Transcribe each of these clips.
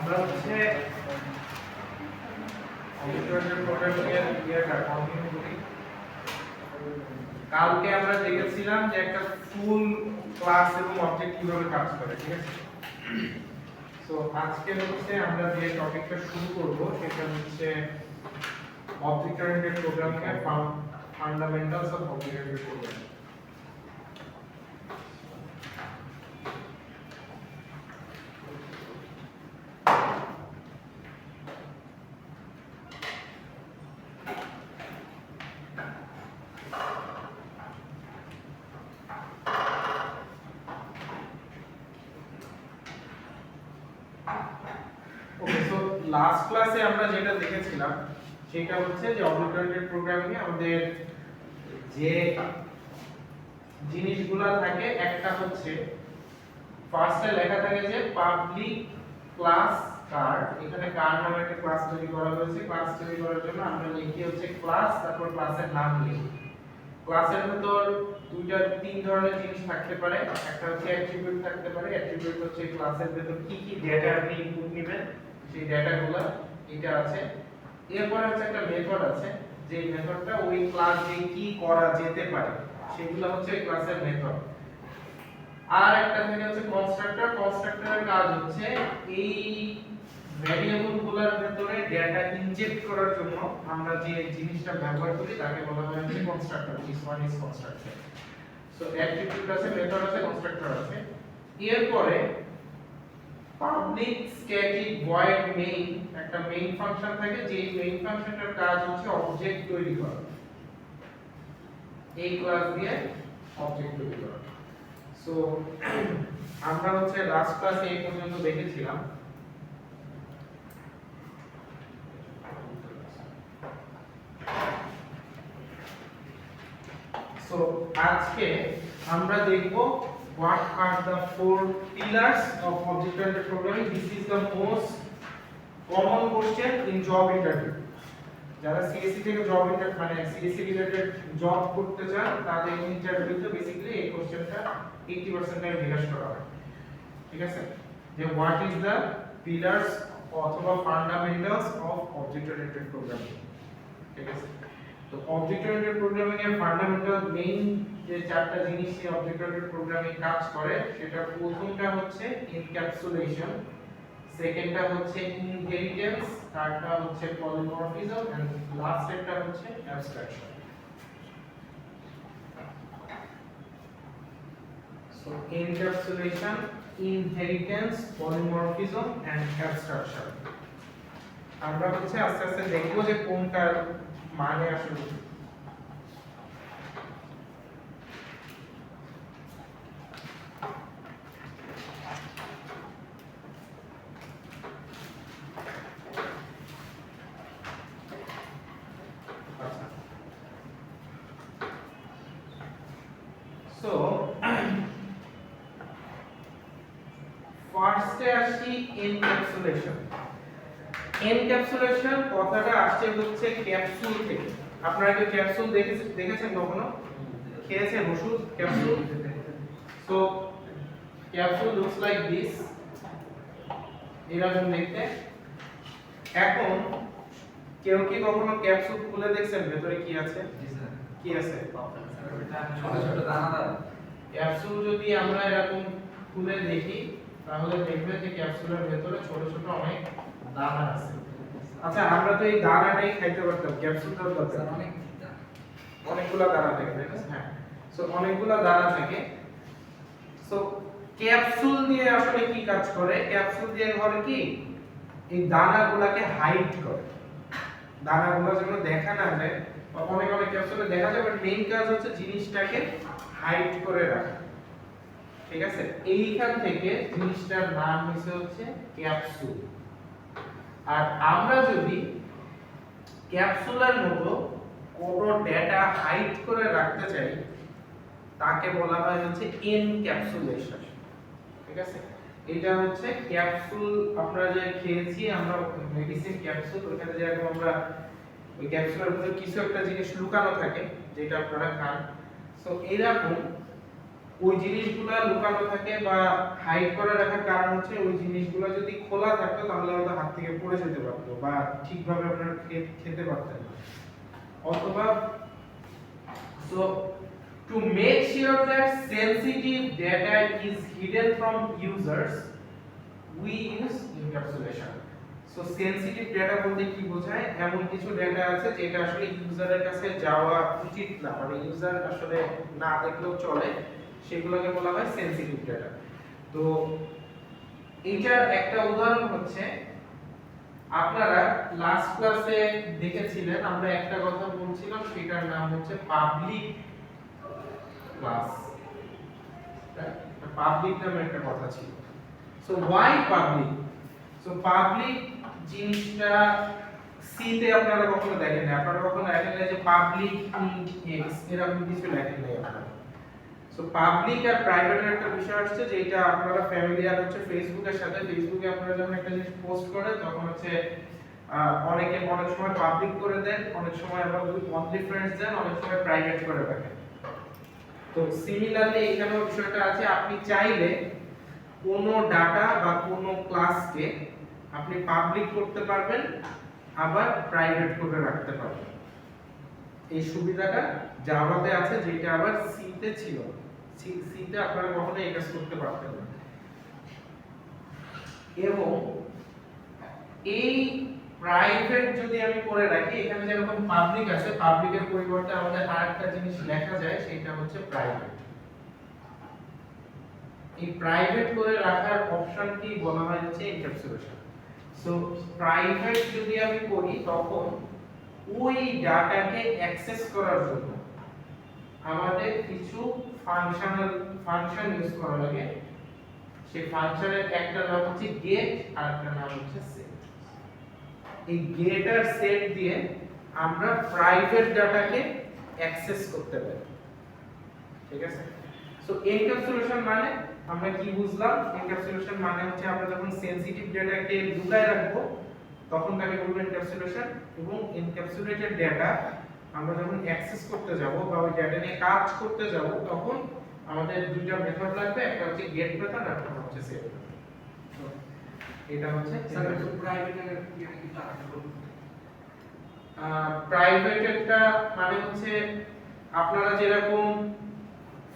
আমরা হচ্ছে computer programming এর ইয়েটা কন্টিনিউ করি। কালকে আমরা দেখেছিলাম যে একটা ফুল ক্লাস এবং অবজেক্ট কিভাবে কাজ করে, ঠিক আছে? সো আজকে হচ্ছে আমরা যে টপিকটা শুরু করব সেটা হচ্ছে অবজেক্ট ওরিয়েন্টেড প্রোগ্রামিং এর fundamentals of object oriented programming. Okay, so last ক্লাসে আমরা যেটা দেখেছিলাম সেটা হচ্ছে যে অবজেক্ট ওরিয়েন্টেড প্রোগ্রামিং এ আমাদের যে জিনিসগুলো থাকে একটা হচ্ছে ফার্স্টে লেখা থাকে যে পাবলিক ক্লাস কার। এখানে কার নামে একটা ক্লাস তৈরি করা হয়েছে। ক্লাস তৈরি করার জন্য আমরা লিখি হচ্ছে ক্লাস, তারপর ক্লাসের নাম লিখি। ক্লাসের ভিতর তিন ধরনের জিনিস থাকতে পারে। একটা হচ্ছে অ্যাট্রিবিউট থাকতে পারে। অ্যাট্রিবিউট হচ্ছে ক্লাসের ভিতর কি কি ডেটা আপনি ইনপুট নেবেন সেই ডেটাগুলো এটা আছে। এরপর হচ্ছে একটা মেথড আছে, যে মেথডটা ওই ক্লাস দিয়ে কি করা যেতে পারে সেগুলো হচ্ছে ওই ক্লাসের মেথড। আর একটা থাকে হচ্ছে কনস্ট্রাক্টর। কনস্ট্রাক্টরের কাজ হচ্ছে এই ভেরিয়েবল গুলোর ভিতরে ডেটা ইনজেক্ট করার জন্য আমরা যে জিনিসটা ব্যবহার করি তাকে বলা হয় হচ্ছে constructor. This one is constructor. So attribute আছে, মেথড আছে, কনস্ট্রাক্টর আছে। এরপরে পাবলিক স্ট্যাটিক ভয়েড মেইন একটা মেইন ফাংশন থাকে, যে মেইন ফাংশনটার কাজ হচ্ছে অবজেক্ট তৈরি করা। এই ক্লাস দিয়ে অবজেক্ট তৈরি করা। সো আমরা হচ্ছে লাস্ট ক্লাসে এই পর্যন্ত দেখেছিলাম। সো আজকে আমরা দেখব what are the four pillars of object oriented programming. This is the most common question in job interview. যারা সিএসসি থেকে জব ইন্টারভিউ মানে সিএসসি রিলেটেড জব করতে চান তাদের ইন্টারভিউতে বেসিক্যালি এই কোশ্চেনটা 80% টাইম জিজ্ঞাসা করা হয়, ঠিক আছে? যে হোয়াট ইজ দ্য পিলার্স অথবা fundamentals of object oriented programming, ঠিক আছে? তো অবজেক্ট ওরিয়েন্টেড প্রোগ্রামিং এর ফান্ডামেন্টাল মেইন যে চারটা জিনিস নিয়ে অবজেক্ট ওরিয়েন্টেড প্রোগ্রামিং কাজ করে সেটা প্রথমটা হচ্ছে এনক্যাপসুলেশন, সেকেন্ডটা হচ্ছে ইনহেরিটেন্স, থার্ডটা হচ্ছে পলিমরফিজম এন্ড লাস্টেরটা হচ্ছে abstraction. So encapsulation, inheritance, polymorphism and abstraction আমরা হচ্ছে আস্তে আস্তে দেখব যে কোনটার মানে আসলে সো ফার্স্টে আসি এনক্যাপসুলেশন। এনক্যাপসুলেশন কথাটা আসছে হচ্ছে ক্যাপসুল থেকে। আপনারা কি ক্যাপসুল দেখেছেন কখনো? খেয়েছেন ওষুধ capsule? So capsule looks like this, এরকম দেখতে। এখন কেউ কি কখনো ক্যাপসুল খুলে দেখছেন ভেতরে কি আছে? কি আছে? ছোট ছোট দানাদার ক্যাপসুল যদি আমরা এরকম খুলে দেখি তাহলে দেখবেন যে ক্যাপসুলের ভেতরে ছোট ছোট অনেক দানা আছে। আচ্ছা, আমরা তো এই দানাটাই খাইতে পারতাম, ক্যাপসুল তো দরকার অনেকগুলা দানা থাকে, তাই না? হ্যাঁ, সো অনেকগুলা দানা থাকে। সো ক্যাপসুল দিয়ে আসলে কি কাজ করে? ক্যাপসুল দিয়ে করে কি এই দানাগুলোকে হাইড করে। দানাগুলো যেন দেখা না যায়, অনেক অনেক ক্যাপসুলে দেখা যায়, বাট মেইন কাজ হচ্ছে জিনিসটাকে হাইড করে রাখা, ঠিক আছে? এইখান থেকে জিনিসটার নাম হচ্ছে ক্যাপসুল। আর আমরা যদি ক্যাপসুলের মতো কোনো ডেটা হাইড করে রাখতে চাই তাকে বলা হয় হচ্ছে এনক্যাপসুলেশন, ঠিক আছে? এটা হচ্ছে ক্যাপসুল। আমরা যে খেয়েছি আমরা মেডিসিন ক্যাপসুল, ওখানে যেরকম আমরা ওই ক্যাপসুলের মধ্যে কিছু একটা জিনিস লুকানো থাকে যেটা আপনারা খান। সো এরকম ওই জিনিসগুলো লুকানো থাকে বা হাইড করে রাখার কারণ হচ্ছে ওই জিনিসগুলো যদি খোলা থাকতো তাহলে হয়তো হাত থেকে পড়ে যেতে পারতো বা ঠিকভাবে আপনারা খেতে পারতেন না অথবা so to make sure that sensitive data is hidden from users we use encapsulation so sensitive data বলতে কি বোঝায় এমন কিছু ডেটা আছে যেটা আসলে ইউজারের কাছে যাওয়া উচিত না মানে ইউজার আসলে না দেখলেও চলে সেগুলোকে বলা হয় সেনসিটিভ ডেটা তো এইটার একটা উদাহরণ হচ্ছে আপনারা লাস্ট ক্লাসে দেখেছিলেন আমরা একটা কথা বলছিলাম সেটার নাম হচ্ছে পাবলিক ক্লাস পাবলিক নামে একটা কথা ছিল so why public so public জিনিসটা সি তে আপনারা কখনো দেখেন না আপনারা কখনো দেখেন না যে পাবলিক এক্স এরকম কিছু লেখেন নাই আপনারা সো পাবলিক আর প্রাইভেটের একটা বিষয় আসছে যে এটা আপনারা ফ্যামিলিয়ার হচ্ছে ফেসবুকের সাথে ফেসবুকে আপনারা যখন একটা জিনিস পোস্ট করেন তখন হচ্ছে অনেকে অনেক সময় পাবলিক করে দেন অনেক সময় আবার অনলি ফ্রেন্ডস দেন অনেক সময় প্রাইভেট করে রাখেন তো সিমিলারলি এখানেও বিষয়টা আছে আপনি চাইলে কোনো ডাটা বা কোনো ক্লাসকে আপনি পাবলিক করতে পারবেন আবার প্রাইভেট করে রাখতে পারবেন এই সুবিধাটা জাভাতে আছে যেটা আবার সি তে ছিল সি তে আপনারা কখনো এই কাজ করতে পারতেন না এবং এই প্রাইভেট যদি আমি করে রাখি এখানে যেরকম পাবলিক আছে পাবলিকের পরিবর্তে আমাদের আরেকটা জিনিস লেখা যায় সেটা হচ্ছে প্রাইভেট এই প্রাইভেট করে রাখার অপশনটি বলা হয় হচ্ছে এনক্যাপসুলেশন সো প্রাইভেট যদি আমি করি তখন ওই ডাটাকে অ্যাক্সেস করার জন্য আমাদের কিছু ফাংশন ইউজ করা লাগে সেই ফাংশনের একটা নাম হচ্ছে গেট আর একটা নাম হচ্ছে সেট এই গেট আর সেট দিয়ে আমরা প্রাইভেট ডাটাকে অ্যাক্সেস করতে পারি ঠিক আছে সো এনক্যাপসুলেশন মানে আমরা কি বুঝলাম এনক্যাপসুলেশন মানে হচ্ছে আমরা যখন সেনসিটিভ ডেটাকে লুকায় রাখবো তখন তাকে বলবো এনক্যাপসুলেশন এবং এনক্যাপসুলেটেড ডেটা আমরা যখন অ্যাক্সেস করতে যাব বা ওই ডেটা নিয়ে কাজ করতে যাব তখন আমাদের দুইটা মেথড লাগবে একটা হচ্ছে গেট মেথড আর একটা হচ্ছে সেট মেথড এটা হচ্ছে স্যার একটু প্রাইভেটের কি টাকা বলুন প্রাইভেটেরটা মানে হচ্ছে আপনারা যেরকম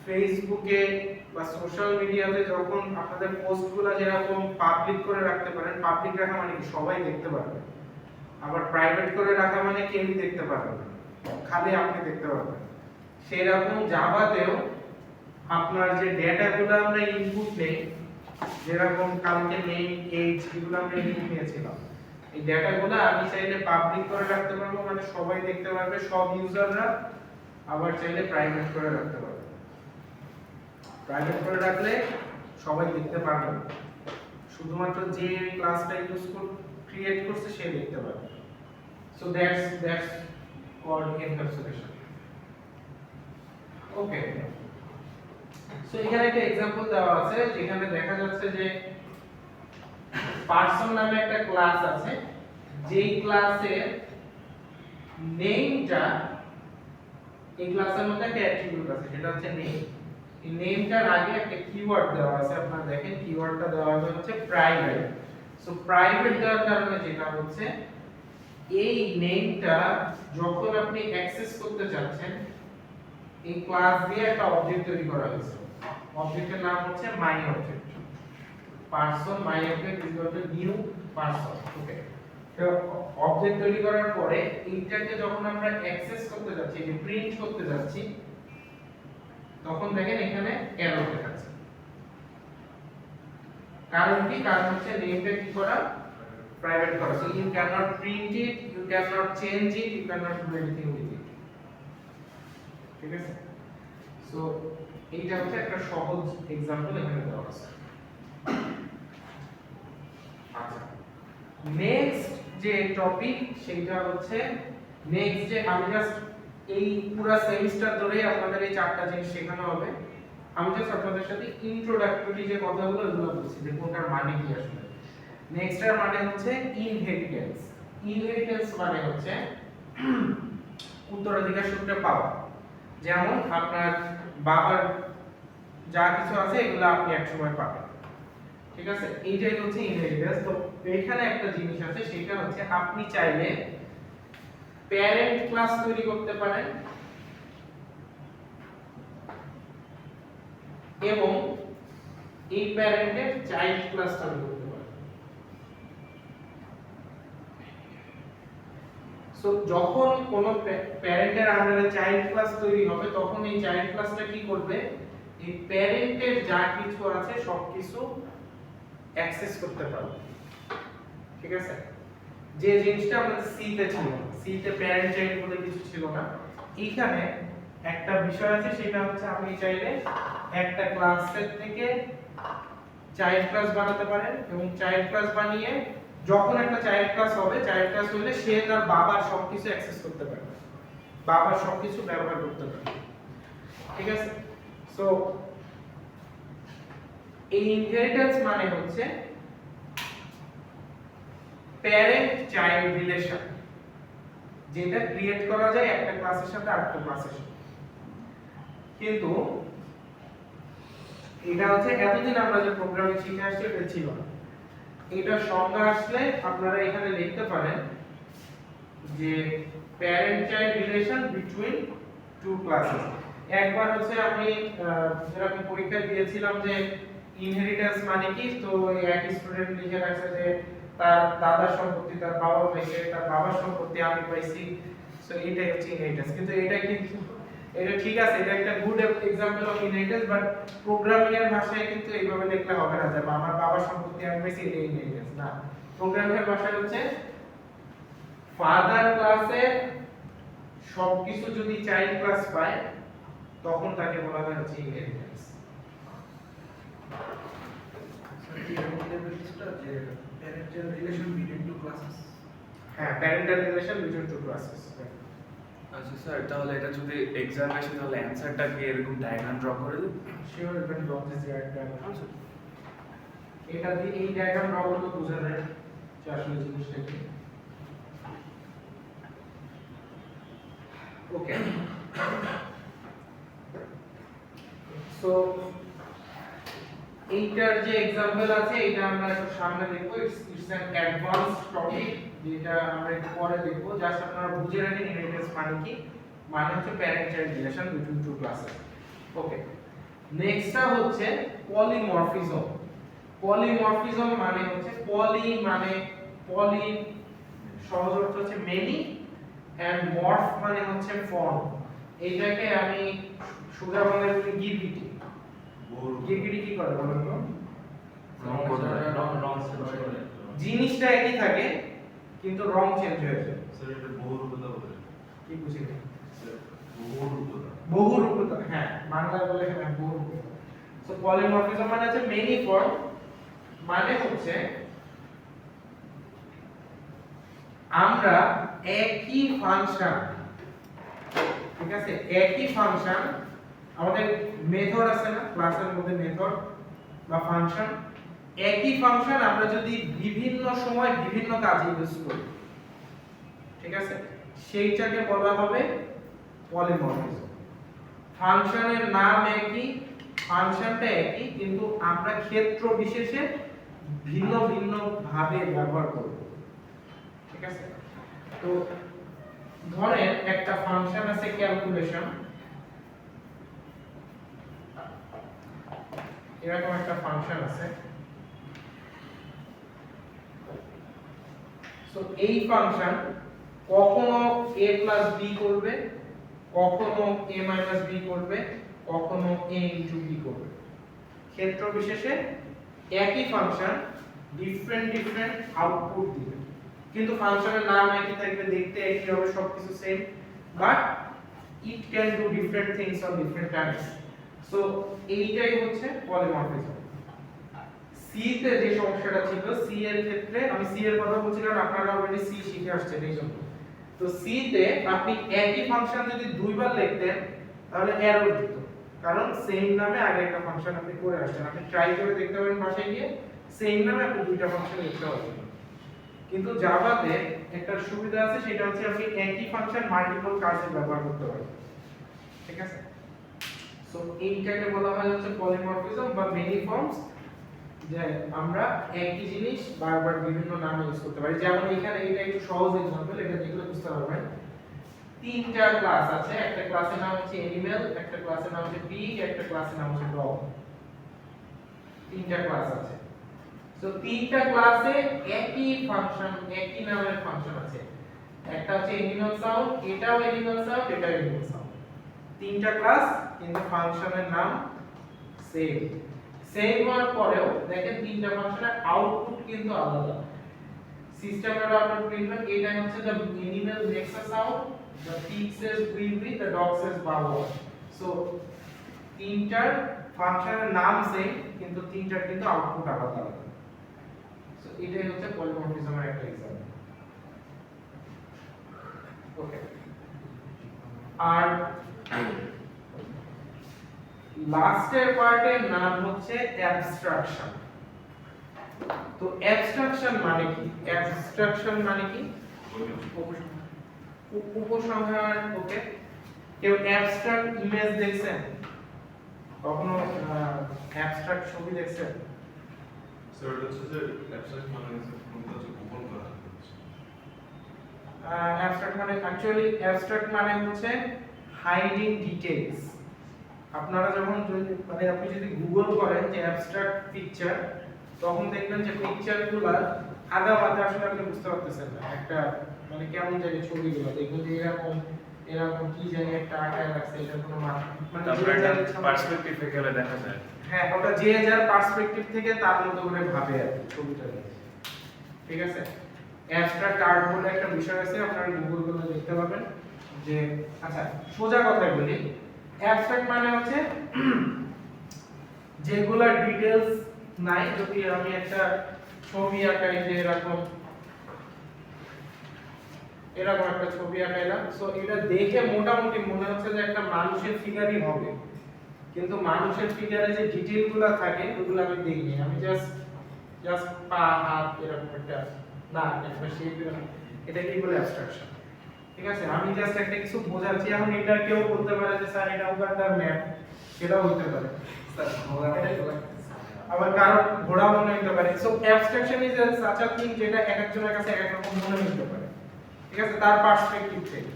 ফেসবুকে বা সোশ্যাল মিডিয়াতে যখন আপনাদের পোস্টগুলো যেরকম পাবলিক করে রাখতে পারেন পাবলিক রাখা মানে কি সবাই দেখতে পারবে আবার প্রাইভেট করে রাখা মানে কেউই দেখতে পারবে না খালি আপনি দেখতে পারবেন সেরকম জাভাতেও আপনার যে ডেটাগুলো আমরা ইনপুট নেই যেরকম কালকে নেম এজ এগুলো আমরা ইনপুট নিয়েছিলাম এই ডেটাগুলো আমি চাইলে পাবলিক করে রাখতে পারবো মানে সবাই দেখতে পারবে সব ইউজাররা আবার চাইলে প্রাইভেট করে রাখতে পারবে প্রাইভেট করে রাখলে সবাই দেখতে পারবে না শুধুমাত্র যে ক্লাসটা ইউজ ক্রিয়েট করছে সে দেখতে পারবে so that's called encapsulation okay so এখানে একটা एग्जांपल দেওয়া আছে যেখানে দেখা যাচ্ছে যে পারসন নামে একটা ক্লাস আছে যেই ক্লাসের নেমটা এই ক্লাসের মধ্যে একটা অ্যাট্রিবিউট আছে যেটা হচ্ছে নেম এই নেমটার আগে একটা কিওয়ার্ড দেওয়া আছে আপনারা দেখেন কিওয়ার্ডটা দেওয়া হচ্ছে প্রাইভেট সো প্রাইভেট দেওয়ার কারণে যেটা হচ্ছে এই নেমটা যখন আপনি অ্যাক্সেস করতে যাচ্ছেন এই ক্লাস দিয়ে একটা অবজেক্ট তৈরি করা হয়েছে অবজেক্টের নাম হচ্ছে my object person my object is equal to new person okay তো অবজেক্ট তৈরি করার পরে এইটাকে যখন আমরা অ্যাক্সেস করতে যাচ্ছি যে প্রিন্ট করতে যাচ্ছি তখন দেখেন এখানে এরর দেখাচ্ছে কারণ কি কারণ হচ্ছে নেমটা কি করা প্রাইভেট করা so you can not print it you can not change it you can not do anything with it ঠিক আছে সো এইটা হচ্ছে একটা সহজ एग्जांपल এখানে দেওয়া আছে আচ্ছা নেক্সট যে টপিক সেটা হচ্ছে নেক্সট যে আমি জাস্ট এই পুরো সেমিস্টার ধরে আপনাদের এই চারটা জিনিস শেখানো হবে আমি জাস্ট আপনাদের সাথে ইন্ট্রোডাক্টরি যে কথাগুলো এগুলো বলছি যে কোনটার মানে কি আসলে নেক্সট এর মানে হচ্ছে ইনহেরিটেন্স ইনহেরিটেন্স মানে হচ্ছে উত্তরাধিকার সূত্রে পাওয়া যেমন আপনার বাবার যা কিছু আছে এগুলো আপনি একসময় পাবেন। ঠিক আছে, এইটাই হচ্ছে ইনহেরিটেন্স। তো এখানে একটা জিনিস আছে, সেটা হচ্ছে আপনি চাইলে প্যারেন্ট ক্লাস তৈরি করতে পারেন এবং এই প্যারেন্টের চাইল্ড ক্লাস তৈরি করতে পারেন। সো যখন কোন প্যারেন্টের আন্ডারে চাইল্ড ক্লাস তৈরি হবে, তখন এই চাইল্ড ক্লাসটা কি করবে, এই প্যারেন্টের যা কিছু আছে সবকিছু অ্যাক্সেস করতে পারবে। ঠিক আছে, যে জিনিসটা আমাদের সি তে ছিল, সি তে প্যারেন্ট চাইল্ড বলে কিছু ছিল না, এখানে একটা বিষয় আছে, সেটা হচ্ছে আপনি চাইলে একটা ক্লাসের থেকে চাইল্ড ক্লাস বানাতে পারেন এবং চাইল্ড ক্লাস বানিয়ে যখন একটা চাইল্ড ক্লাস হবে, চাইল্ড ক্লাস হলে সে তার বাবার সবকিছু অ্যাক্সেস করতে পারবে, বাবার সবকিছু ব্যবহার করতে পারবে। ঠিক আছে, সো এই ইনহেরিটেন্স মানে হচ্ছে প্যারেন্ট চাইল্ড রিলেশন, যেটা ক্রিয়েট করা যায় একটা ক্লাসের সাথে আরেকটা ক্লাসের সাথে। কিন্তু এটা হচ্ছে এতদিন আমরা যে প্রোগ্রামিং শিখে আসছি এটা ছিল না। এটা সংজ্ঞা আসলে আপনারা এখানে লিখতে পারেন যে parent child relation between two classes. একবার হচ্ছে আমি যেরকম পরীক্ষা দিয়েছিলাম যে ইনহেরিটেন্স মানে কি, তো এক স্টুডেন্ট লিখে রাখছে যে তার দাদার সম্পত্তি তার বাবা পাইছে, তার বাবার সম্পত্তি আমি পাইছি, সো এটাই হচ্ছে ইনহেরিটেন্স। কিন্তু এটা ঠিক আছে, এটা একটা good example of inheritance, but programming এর ভাষায় কিন্তু এইভাবে লিখলে হবে না যে আমার বাবার সম্পত্তি আমি পাইছি, এটা ইনহেরিটেন্স না। প্রোগ্রামিং এর ভাষায় হচ্ছে ফাদার ক্লাসে সবকিছু যদি চাইল্ড ক্লাস পায়, তখন তাকে বলা হয় হচ্ছে inheritance. parental relation between two classes. হ্যাঁ, parental relation between two classes. আচ্ছা স্যার, তাহলে এটা যদি এক্সাম আসে তাহলে অ্যানসারটা কি এরকম ডায়াগ্রাম ড্র করে দেব? Sure even draw this diagram. এটা দিয়ে এই ডায়াগ্রাম ড্র করলে বোঝা যায় যে আসলে জিনিসটা কি। ওকে, সো এইটার যে এক্সাম্পল আছে এটা আমরা একটু সামনে দেখব। ইটস অ্যান অ্যাডভান্স টপিক, যেটা আমরা একটু পরে দেখব। জাস্ট আপনারা বুঝে রাখেন ইনহেরিটেন্স মানে কি, মানে হচ্ছে parent child relation between two classes. Okay, নেক্সটটা হচ্ছে পলিমরফিজম। পলিমরফিজম মানে হচ্ছে পলি সহজ অর্থ হচ্ছে মেনি, এন্ড মর্ফ মানে হচ্ছে ফর্ম। এইটাকে আমি সোজা বাংলায় বলি গিরগিটি। গিরগিটি কি করে বলেন তো? জিনিসটা একই থাকে কিন্তু রং চেঞ্জ হয়ে যায়। কি বুঝিনি? বহুরূপতা, হ্যাঁ, বাংলায় বলে হ্যাঁ বহুরূপতা। সো পলিমরফিজম মানে হচ্ছে মেনি ফর্ম, মানে হচ্ছে আমরা একই ফাংশন, ঠিক আছে, একই ফাংশন, আমাদের মেথড আছে না ক্লাসের মধ্যে, মেথড বা ফাংশন, একই ফাংশন আমরা যদি বিভিন্ন সময় বিভিন্ন কাজে ইউজ করি, ঠিক আছে, সেইটাকে বলা হবে পলিমরফিজম। ফাংশনের নাম একই, ফাংশনটা একই, কিন্তু আমরা ক্ষেত্র বিশেষে ভিন্ন ভিন্ন ভাবে ব্যবহার করব। ঠিক আছে, তো ধরেন একটা ফাংশন আছে ক্যালকুলেশন, এরকম একটা ফাংশন আছে। সো এই ফাংশন কখনো a প্লাস b করবে, কখনো a মাইনাস b করবে, কখনো a ইনটু b করবে। ক্ষেত্র বিশেষে একই ফাংশন ডিফারেন্ট আউটপুট দিবে, কিন্তু ফাংশনের নাম একই থাকবে, দেখতে একই হবে, সবকিছু same, but it can do different things on different Times. So এইটাই হচ্ছে পলিমরফিজম। সি তে যে সমস্যাটা ছিল, সি এর ক্ষেত্রে আমি সি এর কথা বলছি কারণ আপনারা অলরেডি সি শিখে আসছেন এই জন্য। তো সি তে আপনি একই ফাংশন যদি দুইবার লিখতেন তাহলে এরর দিত, কারণ সেম নামে আগে একটা ফাংশন আপনি করে আসছেন। আপনি ট্রাই করে দেখতে পারেন বাসায় গিয়ে, সেম নামে আপনি দুইটা ফাংশন লিখতে পারবেন। কিন্তু জাভাতে একটা সুবিধা আছে, সেটা হচ্ছে আপনি একই ফাংশন মাল্টিপল কাজে ব্যবহার করতে পারবেন। ঠিক আছে, সো সো এইটাকে বলা হয় হচ্ছে পলিমরফিজম বা মেনি ফর্মস, যে আমরা একই জিনিস বারবার বিভিন্ন নামে ইউজ করতে পারি। যেমন এখানে এটা একটু সহজ एग्जांपल, এটা দেখলে বুঝতে পারবেন। তিনটা ক্লাস আছে, একটা ক্লাসের নাম হচ্ছে অ্যানিমাল, একটা ক্লাসের নাম হচ্ছে পিগ, একটা ক্লাসের নাম হচ্ছে ডগ। তিনটা ক্লাস আছে। সো তিনটা ক্লাসে একই ফাংশন, একই নামের ফাংশন আছে। একটা হচ্ছে অ্যানিমাল সাউন্ড, এটাও অ্যানিমাল সাউন্ড, এটাও অ্যানিমাল সাউন্ড। তিনটা ক্লাস কিন্তু ফাংশনের নাম সেম। সেম হওয়ার পরেও দেখেন তিনটা ফাংশনের আউটপুট কিন্তু আলাদা। সিস্টেমের আউটপুট প্রিন্ট হয়, এটা হচ্ছে the animal makes a sound, the pig says wee wee, the dog says bow wow. So তিনটার ফাংশনের নাম সেম কিন্তু তিনটার কিন্তু আউটপুট আলাদা আলাদা। সো এটাই হচ্ছে পলিমরফিজমের একটা एग्जांपल। ওকে, আর লাস্টের পার্টের নাম হচ্ছে অ্যাবস্ট্রাকশন। তো অ্যাবস্ট্রাকশন মানে কি? অ্যাবস্ট্রাকশন মানে কি? উপসংহার। ওকে, কেউ অ্যাবস্ট্রাক্ট ইমেজ দেখছেন? কখনো অ্যাবস্ট্রাক্ট ছবি দেখছেন? স্যার এটা হচ্ছে যে অ্যাবস্ট্রাক্ট মানে কোনটা হচ্ছে গোপন করা অ্যাবস্ট্রাক্ট মানে অ্যাকচুয়ালি অ্যাবস্ট্রাক্ট মানে হচ্ছে হাইডিং ডিটেইলস। আপনারা যখন মানে আপনি যদি গুগল করেন যে অ্যাবস্ট্রাক্ট পিকচার, তখন দেখবেন যে পিকচারগুলো আদা বাদা আসলে আপনি বুঝতে পারতেছেন না। একটা মানে কেমন জানি ছবিগুলো দেখবেন যে এরকম এরকম কি জানি একটা আঁকায় রাখছে, এটা কোনো মানে তারপরে একটা পার্সপেক্টিভ থেকে গেলে দেখা যায়। হ্যাঁ, ওটা যে যার পার্সপেক্টিভ থেকে তার মতো করে ভাবে আর কি ছবিটা দেখে। ঠিক আছে, অ্যাবস্ট্রাক্ট আর্ট বলে একটা বিষয় আছে, আপনারা গুগল করলে দেখতে পাবেন। যে আচ্ছা, সোজা কথা বলি, অ্যাবস্ট্রাক্ট মানে হচ্ছে যেগুলা ডিটেইলস নাই। যদি আমি একটা ছবি আঁকাই, যে এরকম এরকম একটা ছবি আঁকাইলাম, সো এটা দেখে মোটামুটি মনে হচ্ছে যে একটা মানুষের ফিগারই হবে, কিন্তু মানুষের ফিগারে যে ডিটেইলগুলো থাকে ওগুলো আমি দেখিনি। আমি জাস্ট পা হাত এরকম একটা না একটা শেপ, এটা কি বলে অ্যাবস্ট্রাকশন। ঠিক আছে, আমি জাস্ট একটা কিছু বোঝাচ্ছি। এখন এটা কেউ বলতে পারে যে স্যার এটা উগান্ডার ম্যাপ, সেটাও হতে পারে স্যার, আবার কারো ঘোড়া মনে হতে পারে। So abstraction is such a thing যেটা এক একজনের কাছে এক এক রকম মনে হতে পারে। ঠিক আছে, তার পার্সপেক্টিভ থেকে।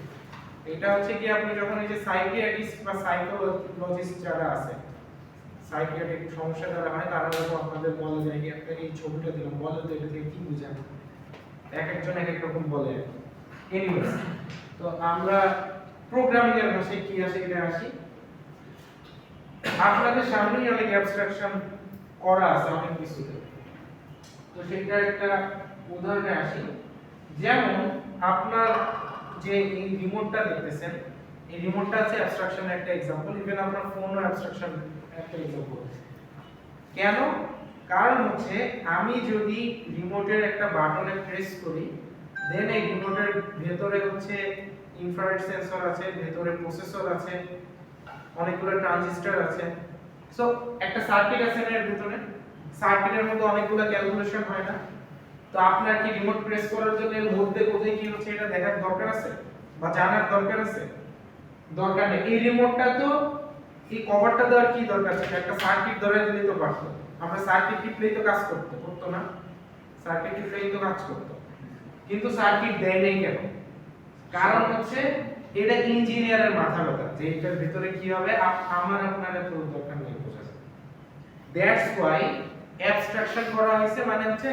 এটা হচ্ছে কি, আপনি যখন এই যে সাইকিয়াট্রিস্ট বা সাইকোলজিস্ট যারা আছে, সাইকিয়াট্রিক সমস্যা যারা হয়, তারা যখন আপনাদের বলে যে আপনি এই ছবিটা দিলাম, বলে তো এটা থেকে কি বুঝেন, এক একজন এক এক রকম বলে। এনিওয়েজ, তো আমরা প্রোগ্রামিং এর ভাষায় কি আসে এটা আসি। আপনাদের সামনেই অনেক অ্যাবস্ট্রাকশন করা আছে অনেক কিছুতে। তো সেটার একটা উদাহরণে আসি। যেমন আপনার যে এই রিমোটটা দেখতেছেন, এই রিমোটটা আছে অ্যাবস্ট্রাকশনের একটা एग्जांपल। इवन আপনার ফোনও অ্যাবস্ট্রাকশন একটা एग्जांपल। কেন? কারণ হচ্ছে আমি যদি রিমোটের একটা বাটনে প্রেস করি, দেন এই রিমোটের ভেতরে হচ্ছে ইনফ্রারেড সেন্সর আছে, ভেতরে প্রসেসর আছে, অনেকগুলো ট্রানজিস্টর আছে। সো একটা সার্কিট আছে এর ভিতরে, সার্কিটের মধ্যে অনেকগুলো ক্যালকুলেশন হয় না? তো আপনার কি রিমোট প্রেস করার জন্য এর মধ্যে কোথায় কি হচ্ছে এটা দেখার দরকার আছে বা জানার দরকার আছে? দরকার নেই। এই রিমোটটা তো এই কভারটা দেওয়ার কি দরকার ছিল? একটা সার্কিট ধরে দিলেই তো পারতো। আমরা সার্কিট টিপলেই তো কাজ করতো না? সার্কিট টিপলেই তো কাজ করতো, কিন্তু সার্কিট দেয় নাই কেন? কারণ হচ্ছে এটা ইঞ্জিনিয়ারের মাথা ব্যথা যে এটার ভিতরে কি হবে আমার আপনার এত দরকার নেই বোঝা যায়। দ্যাটস ওয়াই অ্যাবস্ট্রাকশন করা হয়েছে, মানে হচ্ছে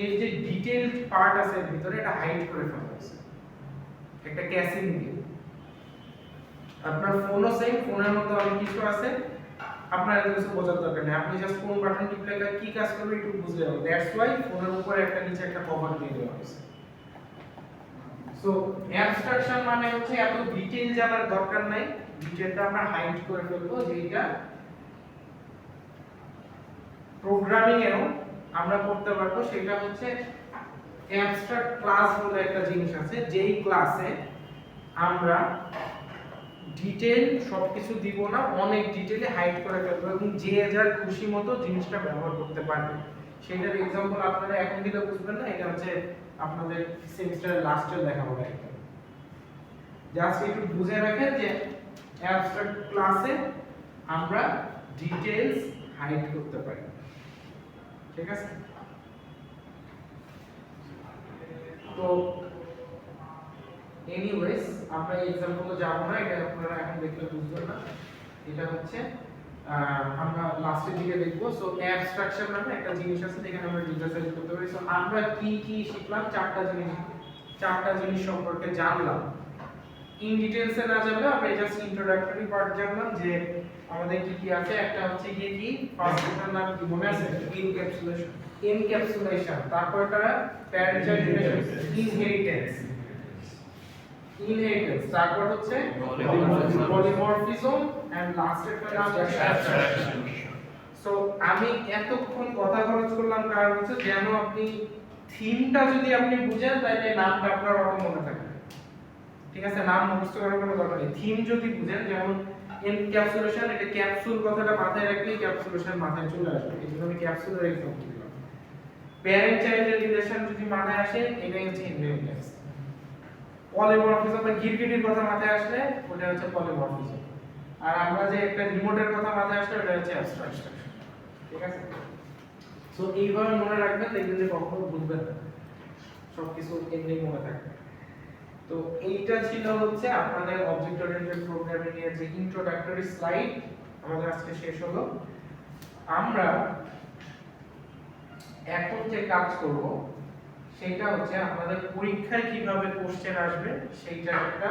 এই যে ডিটেইলড পার্ট আছে এর ভিতরে এটা হাইড করে ফেলা হয়েছে একটা ক্যাসিং দিয়ে। আপনার ফোনও সেম, ফোনের মধ্যে অনেক কিছু আছে, আপনার এত কিছু বোঝার দরকার নেই। আপনি জাস্ট কোন বাটন টিপলে কি কাজ করবে একটু বুঝে যাবেন। দ্যাটস ওয়াই ফোনের উপরে একটা নিচে একটা কভার দিয়ে দেওয়া হয়েছে। সো অ্যাবস্ট্রাকশন মানে হচ্ছে এত ডিটেইল জানার দরকার নাই, ডিটেইলটা আমরা হাইড করে ফেলবো। যেটা প্রোগ্রামিং এও আমরা করতে পারবো, সেটা হচ্ছে অ্যাবস্ট্রাক্ট ক্লাস বলে একটা জিনিস আছে, যেই ক্লাসে আমরা ডিটেইল সবকিছু দিব না, অনেক ডিটেইলে হাইড করে ফেলবো এবং যে যার খুশি মতো জিনিসটা ব্যবহার করতে পারবে। সেটার एग्जांपल আপনারা এখন দিলে বুঝবেন না, এটা হচ্ছে আপনাদের সেমিস্টারের লাস্টে দেখাবো একদম। জাস্ট একটু বুঝে রাখেন যে অ্যাবস্ট্রাক্ট ক্লাসে আমরা ডিটেইলস হাইড করতে পারি। ঠিক আছে, তো এনিওয়েজ আমরা এই এক্সাম্পলে যাব না, এটা আপনারা এখন দেখলে বুঝবেন না। এটা হচ্ছে আমরা লাস্টের দিকে দেখব। সো অ্যাবস্ট্রাকশন নামে একটা জিনিস আছে যেখানে আমরা ডিটেইলস হাইড করতে পারি। সো আমরা কি কি শিখলাম? চারটা জিনিস সম্পর্কে জানলাম। ইন ডিটেইলসে না জানলে আমরা জাস্ট ইন্ট্রোডাক্টরি পার্ট জানলাম যে আমাদের কি কি আছে। একটা হচ্ছে গিয়ে কি ফার্স্ট এটার নাম কি মনে আছে? এনক্যাপসুলেশন। তারপরটা প্যারেন্ট চাইল্ড রিলেশন, ইনহেরিটেন্স, তারপর হচ্ছে পলিমরফিজম এন্ড লাস্ট একটা নাম অ্যাবস্ট্রাকশন। সো আমি এতক্ষণ কথা খরচ করলাম কারণ হচ্ছে যেন আপনি থিমটা যদি আপনি বুঝেন তাহলে নামটা আপনার অটো মনে থাকবে। ঠিক আছে, নাম মুখস্থ করার কোনো দরকার নেই। থিম যদি বুঝেন, যেমন এনক্যাপসুলেশন, এটা ক্যাপসুল কথাটা মাথায় রাখলেই ক্যাপসুলেশন মাথায় চলে আসবে। এই জন্য আমি ক্যাপসুলের এক্সাম্পল দিলাম। প্যারেন্ট চাইল্ড রিলেশন যদি মাথায় আসে, এটাই হচ্ছে ইনহেরিটেন্স। পলিমরফিজম বা গিরগিটির কথা মাথায় আসলে ওটা হচ্ছে পলিমরফিজম। আর আমরা যে একটা রিমোটের কথা মাথায় আসলে ওটা হচ্ছে অ্যাবস্ট্রাকশন। ঠিক আছে, সো এইভাবে মনে রাখবেন, দেখবেন যে কখনো ভুলবেন না, সবকিছু এমনি মনে থাকবে। তো এইটা ছিল হচ্ছে আপনাদের অবজেক্ট ওরিয়েন্টেড প্রোগ্রামিং এর যে ইন্ট্রোডাক্টরি স্লাইড আমাদের আজকে শেষ হলো। আমরা এখন যে কাজ করব সেটা হচ্ছে আপনাদের পরীক্ষায় কিভাবে কোশ্চেন আসবে সেইটার একটা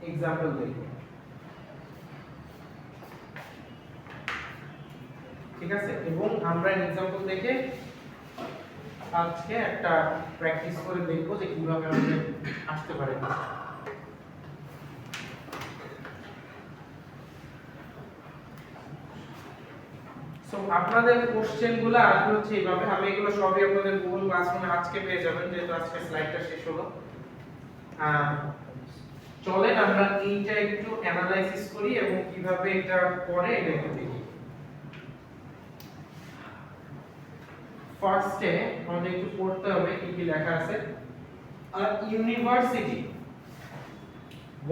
এক্সাম্পল দেখব। ঠিক আছে, এবং আমরা এক্সাম্পল দেখে আজকে একটা প্র্যাকটিস করে দেখব যে কিভাবে আমাদের আসতে পারে। সো আপনাদের কোশ্চেনগুলো আসলে হচ্ছে এইভাবে। আমি এগুলো সবই আপনাদের গুগল ক্লাসরুমে আজকে পেয়ে যাবেন, যেহেতু আজকে স্লাইডটা শেষ হলো। চলেন আমরা এইটা একটু অ্যানালাইসিস করি এবং কিভাবে এটা করে এটা একটু দেখি। ফার্স্টে আমাদের একটু পড়তে হবে কি কি লেখা আছে। A university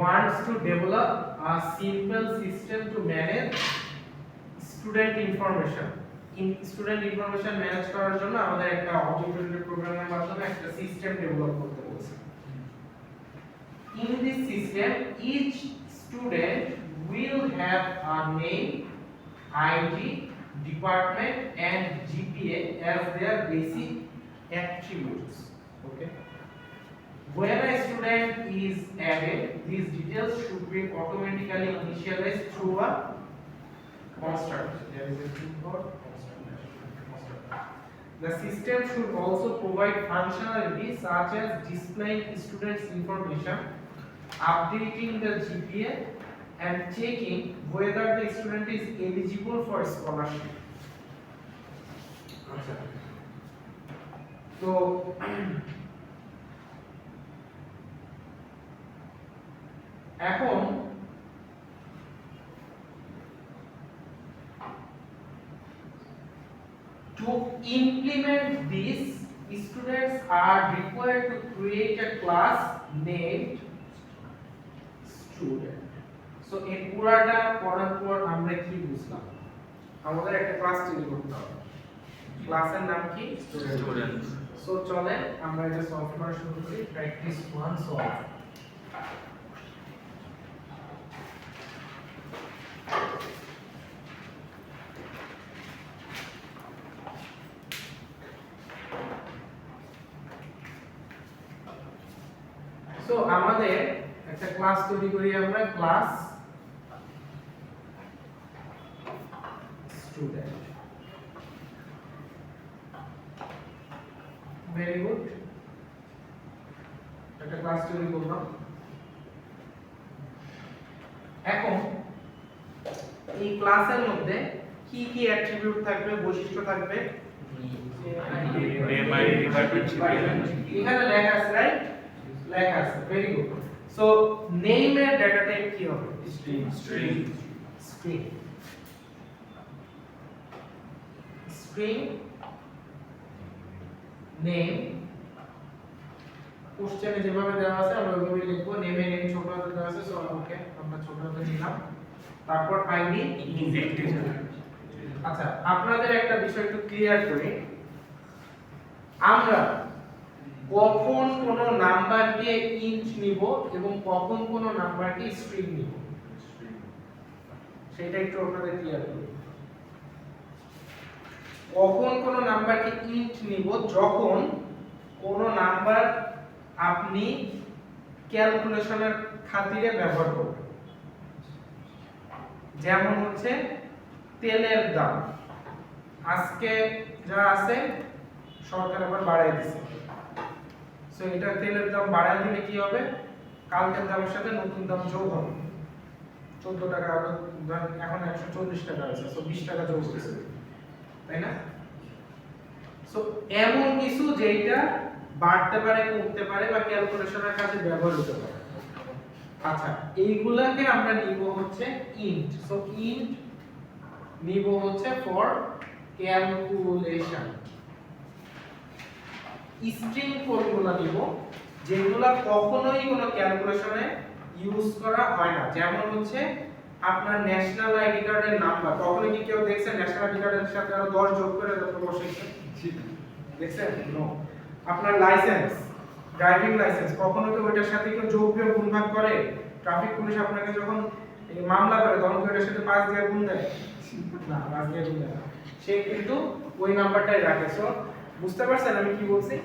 wants to develop a simple system to manage student information. Student information manage করার জন্য আমাদের একটা অবজেক্ট ওরিয়েন্টেড প্রোগ্রামের মাধ্যমে একটা সিস্টেম ডেভেলপ করতে বলছে। In this system, each student will have a name, ID, department and GPA as their basic attributes. Okay. When a student is added, these details should be automatically initialized through a construct. There is a thing called construct. The system should also provide functionalities such as displaying students' information, updating the GPA, and checking whether the student is eligible for scholarship. So এখন to implement this, students are required to create a class named student. So এই পুরাটা পড়ার পর আমরা কি বুঝলাম? আমাদের একটা ক্লাস তৈরি করতে হবে। ক্লাসের নাম কি? স্টুডেন্ট। সো চলেন আমরা এটা সলভ করা শুরু করি। Practice 1 solve. সো আমাদের একটা ক্লাস তৈরি করি আমরা, ক্লাস স্টুডেন্ট। ভেরি গুড, একটা ক্লাস তৈরি করলাম। এখন এই ক্লাসের মধ্যে কি কি অ্যাট্রিবিউট থাকবে, বৈশিষ্ট্য থাকবে? Name, ID, department, এখানে লেখা আছে, রাইট? লেখা আছে, ভেরি গুড। সো নেমের ডেটা টাইপ কি হবে? String. স্ট্রিং। স্ট্রিং নেম কোশ্চেনে যেভাবে দেওয়া আছে আমরা ওইভাবে লিখবো। নেমে নেম ছোট হাতে দেওয়া আছে, সো ওকে আমরা ছোট হাতে নিলাম। তারপর আইডি ইন্টিজার। আচ্ছা, আপনাদের একটা বিষয় একটু ক্লিয়ার করি, আমরা কখন কোন নাম্বারকে ইন্ট নিব এবং কখন কোন নাম্বারকে স্ট্রিং নিব সেটা একটু আপনাদের ক্লিয়ার করি। কখন কোন নাম্বারকে ইন্ট নিব, যখন কোন নাম্বার আপনি ক্যালকুলেশনের খাতিরে ব্যবহার করবেন। যেমন হচ্ছে তেলের দাম আজকে যা আছে সরকার আবার বাড়াই দিছে, সো এটা তেলের দাম বাড়াই দিলে কি হবে, কালকের দামের সাথে নতুন দাম যোগ হবে। 14 টাকা এখন 140 টাকা আছে, সো 20 টাকা যোগ হয়েছে, তাই না? সো এমন কিছু যেটা বাড়তে পারে, কমতে পারে বা ক্যালকুলেশনের কাজে ব্যবহার হতে পারে। আচ্ছা, এইগুলাকে আমরা নিব হচ্ছে ইন্ট। সো ইন্ট নিব হচ্ছে ফর ক্যালকুলেশন। স্ট্রিং ফর্মুলা নিব যেগুলা কখনোই কোনো ক্যালকুলেশনে ইউজ করা হয় না। যেমন হচ্ছে আপনার ন্যাশনাল আইডি কার্ডের নাম্বার, কখনো কি কেউ দেখছেন ন্যাশনাল আইডি কার্ডের সাথে আরো 10 যোগ করে যত বসেছে? দেখছেন? নো। আপনার লাইসেন্স, ড্রাইভিং লাইসেন্স, কখনো কি ওইটার সাথে কেউ যোগ বিয়োগ গুণ ভাগ করে? ট্রাফিক পুলিশ আপনাকে যখন মামলা করে তখন কি ওইটার সাথে 5 দিয়ে গুণ দেয়? না, 5 দিয়ে গুণ দেয় না। সে কিন্তু ওই নাম্বারটাই রাখে। সো বুঝতে পারছেন আমি কি বলছি?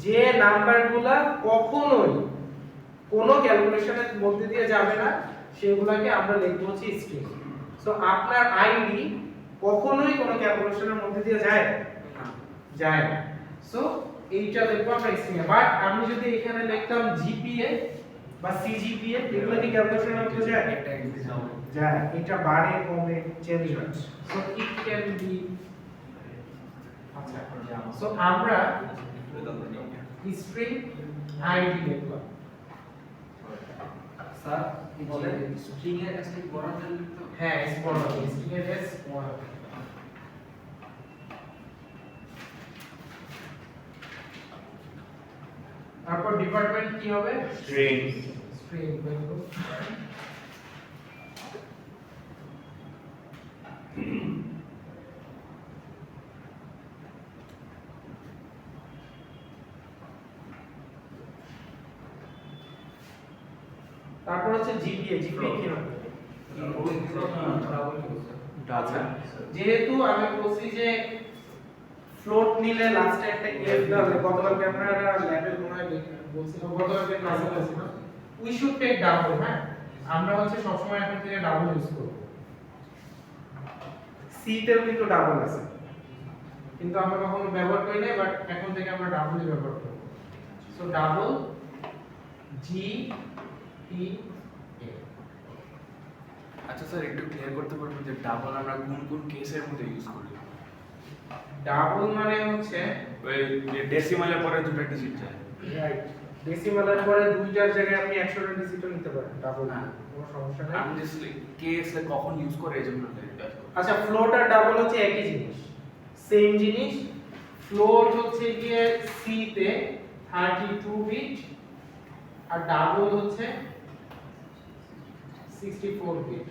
যে নাম্বারগুলা কখনোই কোনো ক্যালকুলেশনের মধ্যে দিয়ে যাবে না সেগুলোকে আমরা লিখব হচ্ছে স্ট্রিং। সো আপনার আইডি কখনোই কোনো ক্যালকুলেশনের মধ্যে দিয়ে যায় যায় না। সো এইটা লিখব আমরা স্ট্রিং এ। বাট আমি যদি এখানে লিখতাম জিপিএ বা সিজিপিএ, এগুলো কি ক্যালকুলেশনের মধ্যে যায়? যায়। এটা বাড়ে কমে চেঞ্জ হয়। So it can be. আচ্ছা, সো আমরা স্ট্রিং আইডি লিখলাম। স্যার বলেন স্ট্রিং এর এসটি বড় করে লিখতে হবে? হ্যাঁ, এস বড় হবে, স্ট্রিং এর এস বড় হবে। তারপর ডিপার্টমেন্ট কি হবে? স্ট্রিং। স্ট্রিং বলবো। তারপর হচ্ছে জিপিএ। জিপিএ কি হবে? আচ্ছা, যেহেতু আমি বলছি যে ফ্লোট নিলে লাস্টে একটা এফ দাও, গতকালকে আপনারা ল্যাবে মনে হয় বলছিলাম, গতকালকে ক্লাসে বলছিলাম উই শুড টেক ডাবল। হ্যাঁ, আমরা হচ্ছে সবসময় এখন থেকে ডাবল ইউজ করব। সি তেও কিন্তু ডাবল আছে, কিন্তু আমরা কখনো ব্যবহার করি না, বাট এখন থেকে আমরা ডাবলই ব্যবহার করব। So double G P A. আচ্ছা স্যার, একটু ক্লিয়ার করতে পারবেন যে ডাবল আমরা কোন কোন কেসের মধ্যে ইউজ করি? ডাবল মানে হচ্ছে ওই যে ডেসিমালের পরে দুটো ডিজিট যায়। রাইট, ডেসিমালের পরে দুইটার জায়গায় আপনি 100টা ডিজিটও নিতে পারেন ডাবল, কোনো সমস্যা নেই। আমি জাস্ট কেসে কখন ইউজ করে এই জন্য আচ্ছা, ফ্লোট আর ডাবল হচ্ছে একই জিনিস, সেম জিনিস। ফ্লোট হচ্ছে গিয়ে সি তে 32 বিট আর ডাবল হচ্ছে 64 বিট।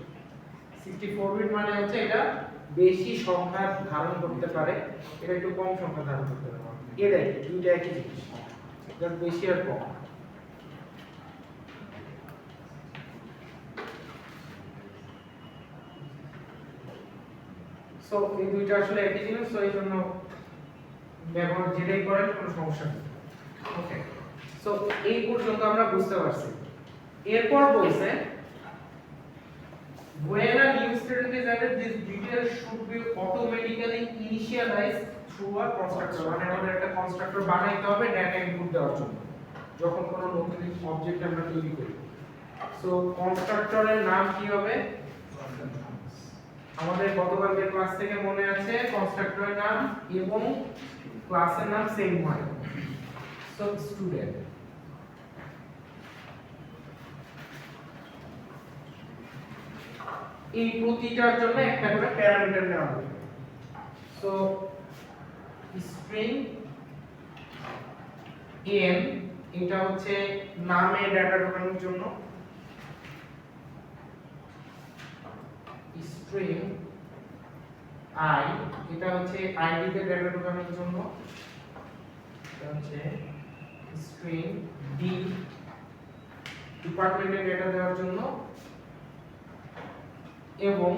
64 বিট মানে হচ্ছে এটা বেশি সংখ্যা ধারণ করতে পারে, এটা একটু কম সংখ্যা ধারণ করতে পারে। এটাই দুইটা একই জিনিস, এটা বেশি আর কম। সো এই দুইটা আসলে একই জিনিস, সো এই জন্য ব্যবহার যেটাই করেন কোনো সমস্যা নেই। ওকে, সো এই পর্যন্ত আমরা বুঝতে পারছি। এরপর বলছে when a new student is added this details should be automatically initialized through a constructor। মানে আমাদের একটা কনস্ট্রাক্টর বানাইতে হবে ডেটা ইনপুট দেওয়ার জন্য যখন কোনো নতুন অবজেক্ট আমরা তৈরি করি। সো কনস্ট্রাক্টরের নাম কি হবে? আমাদের গতকালকের ক্লাস থেকে মনে আছে কনস্ট্রাক্টরের নাম এবং ক্লাসের নাম সেম হয়। So student. এই প্রতিটার জন্য একটা করে প্যারামিটার নেওয়া হবে। সো স্ট্রিং n, এটা হচ্ছে নামে ডেটা ঢোকানোর জন্য। স্ট্রিং আই, এটা হচ্ছে আইডি তে ডেটা ঢোকানোর জন্য, এটা হচ্ছে স্ট্রিং ডি ডিপার্টমেন্টে ডেটা দেওয়ার জন্য, এবং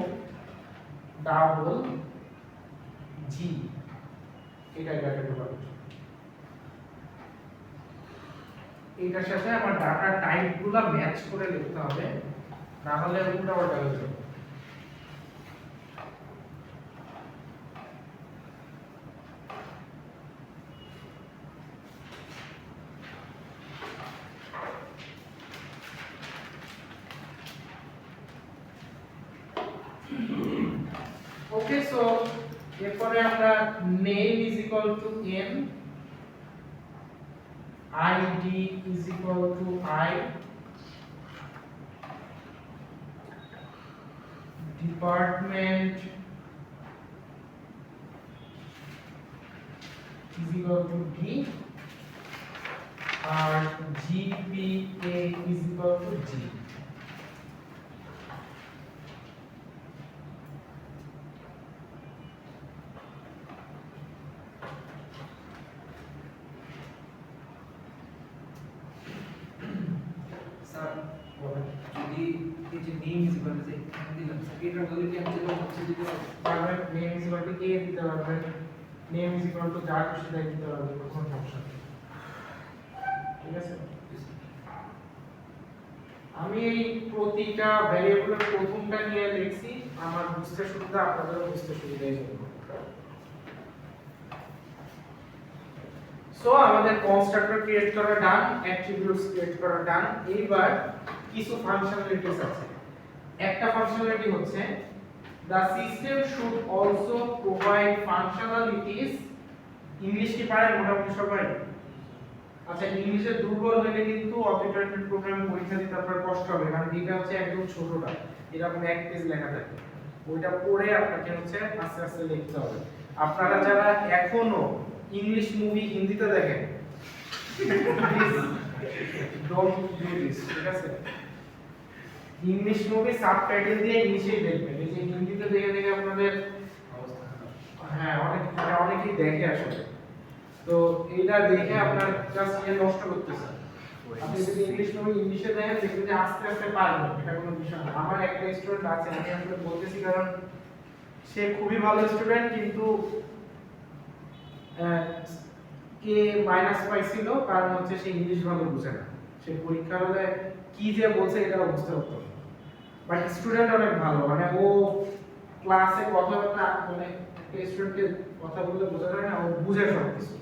ডাবল জি এটা ডেটা ঢোকানোর জন্য। এটার সাথে আমার ডাটা টাইপগুলো ম্যাচ করে লিখতে হবে, না হলে উল্টাপাল্টা হয়ে যাবে। ওকে, সো এরপরে আমরা name is equal to M, ID is equal to I, department is equal to D, আর GPA is equal to G. Sir যদি এই যে নেম ইজ ইকুয়াল টু এখানে দিলাম স্যার এটার বদলে কি আমি যেটা হচ্ছে দিতে পারবো? তারপরে name is equal to A দিতে পারবেন, name is equal to যা খুশি তাই দিতে পারবেন, কোনো সমস্যা নেই। ঠিক আছে, আমি এই প্রতিটা ভ্যারিয়েবলের প্রথমটা নিয়ে লিখছি আমার বুঝতে সুবিধা, আপনাদেরও বুঝতে সুবিধা এই জন্য। সো আমাদের কনস্ট্রাক্টর ক্রিয়েট করা ডান, অ্যাট্রিবিউটস ক্রিয়েট করা ডান। এইবার কিছু ফাংশনালিটিস আছে। একটা ফাংশনালিটি হচ্ছে the system should also provide functionalities, English কি পারেন মোটামুটি সবাই? আচ্ছা, ইংলিশে দুর্বল হলে কিন্তু অবজেক্ট ওরিয়েন্টেড প্রোগ্রামিং পরীক্ষা দিতে আপনার কষ্ট হবে, কারণ এটা হচ্ছে একদম ছোটটা, এরকম এক পেজ লেখা থাকে, ওইটা পড়ে আপনাকে হচ্ছে আস্তে আস্তে লিখতে হবে। আপনারা যারা এখনো ইংলিশ মুভি হিন্দিতে দেখেন, ডোন্ট ডু দিস, ঠিক আছে? ইংলিশ মুভি সাবটাইটেল দিয়ে ইংলিশেই দেখবেন, এই যে হিন্দিতে দেখে দেখে আপনাদের অবস্থা খারাপ। হ্যাঁ অনেকেই দেখে আসলে, তো এইটা দেখে আপনার জাস্ট নষ্ট করতেছে। আপনি যদি ইংলিশ মুভি ইংলিশে দেখেন দেখবেন যে আস্তে আস্তে পারবেন, এটা কোনো বিষয় না। আমার একটা স্টুডেন্ট আছে, আমি আসলে বলতেছি কারণ সে খুবই ভালো স্টুডেন্ট, কিন্তু কে মাইনাস পাইছিল, কারণ হচ্ছে সে ইংলিশ ভালো বুঝে না, সে পরীক্ষার হলে কি যে বলছে এটা বুঝতে পারতো না। বাট স্টুডেন্ট অনেক ভালো, মানে ও ক্লাসে কথাবার্তা, মানে স্টুডেন্টকে কথা বললে বোঝা যায় না, ও বুঝে সব কিছু,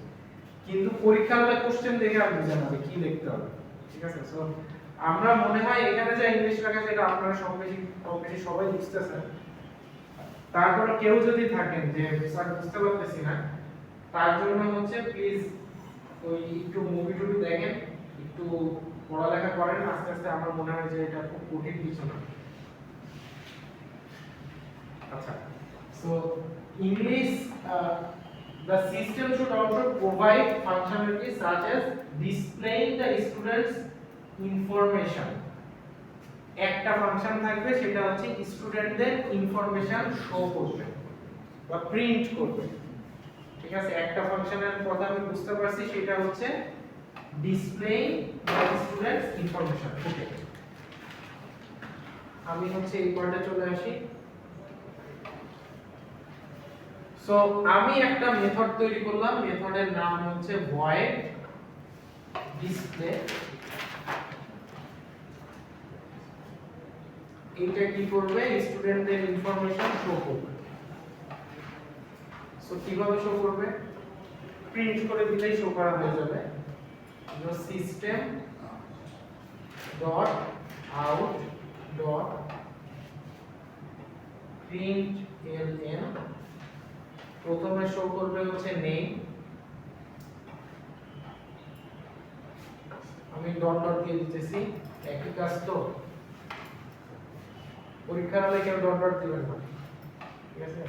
কিন্তু পরীক্ষার হলে কোশ্চেন দেখে আর বুঝে না যে কি লিখতে হবে। ঠিক আছে, সো আমরা মনে হয় এখানে যে ইংলিশ লেখা আছে এটা আপনারা কম বেশি সবাই বুঝতেছেন। তারপরে কেউ যদি থাকেন যে স্যার বুঝতে পারতেছি না, তার জন্য হচ্ছে প্লিজ ওই একটু মুভি টুভি দেখেন, একটু পড়ালেখা করেন, আস্তে আস্তে আমার মনে হয় যে এটা খুব কঠিন কিছু না। আচ্ছা, so English, the system should also provide functionalities such as displaying the students information. একটা ফাংশন থাকবে, সেটা হচ্ছে স্টুডেন্টদের ইনফরমেশন শো করবে বা প্রিন্ট করবে। ঠিক আছে, একটা ফাংশনের কথা আমি বুঝতে পারছি, সেটা হচ্ছে ডিসপ্লেইং দ্য স্টুডেন্টস ইনফরমেশন। ওকে, আমি হচ্ছে এই পয়েন্টে চলে আসি। সো আমি একটা মেথড তৈরি করলাম, মেথডের নাম হচ্ছে void display। এটা কি করবে? স্টুডেন্টদের ইনফরমেশন শো করবে। সো কিভাবে শো করবে? প্রিন্ট করে দিলেই শো করা হয়ে যাবে। जो system dot out dot println, প্রথমে শো করবে হচ্ছে নেম, আমি ডট ডট দিয়ে দিতেছি, একই কাজ তো, পরীক্ষার হলে কেউ ডট ডট দিবেন না, ঠিক আছে?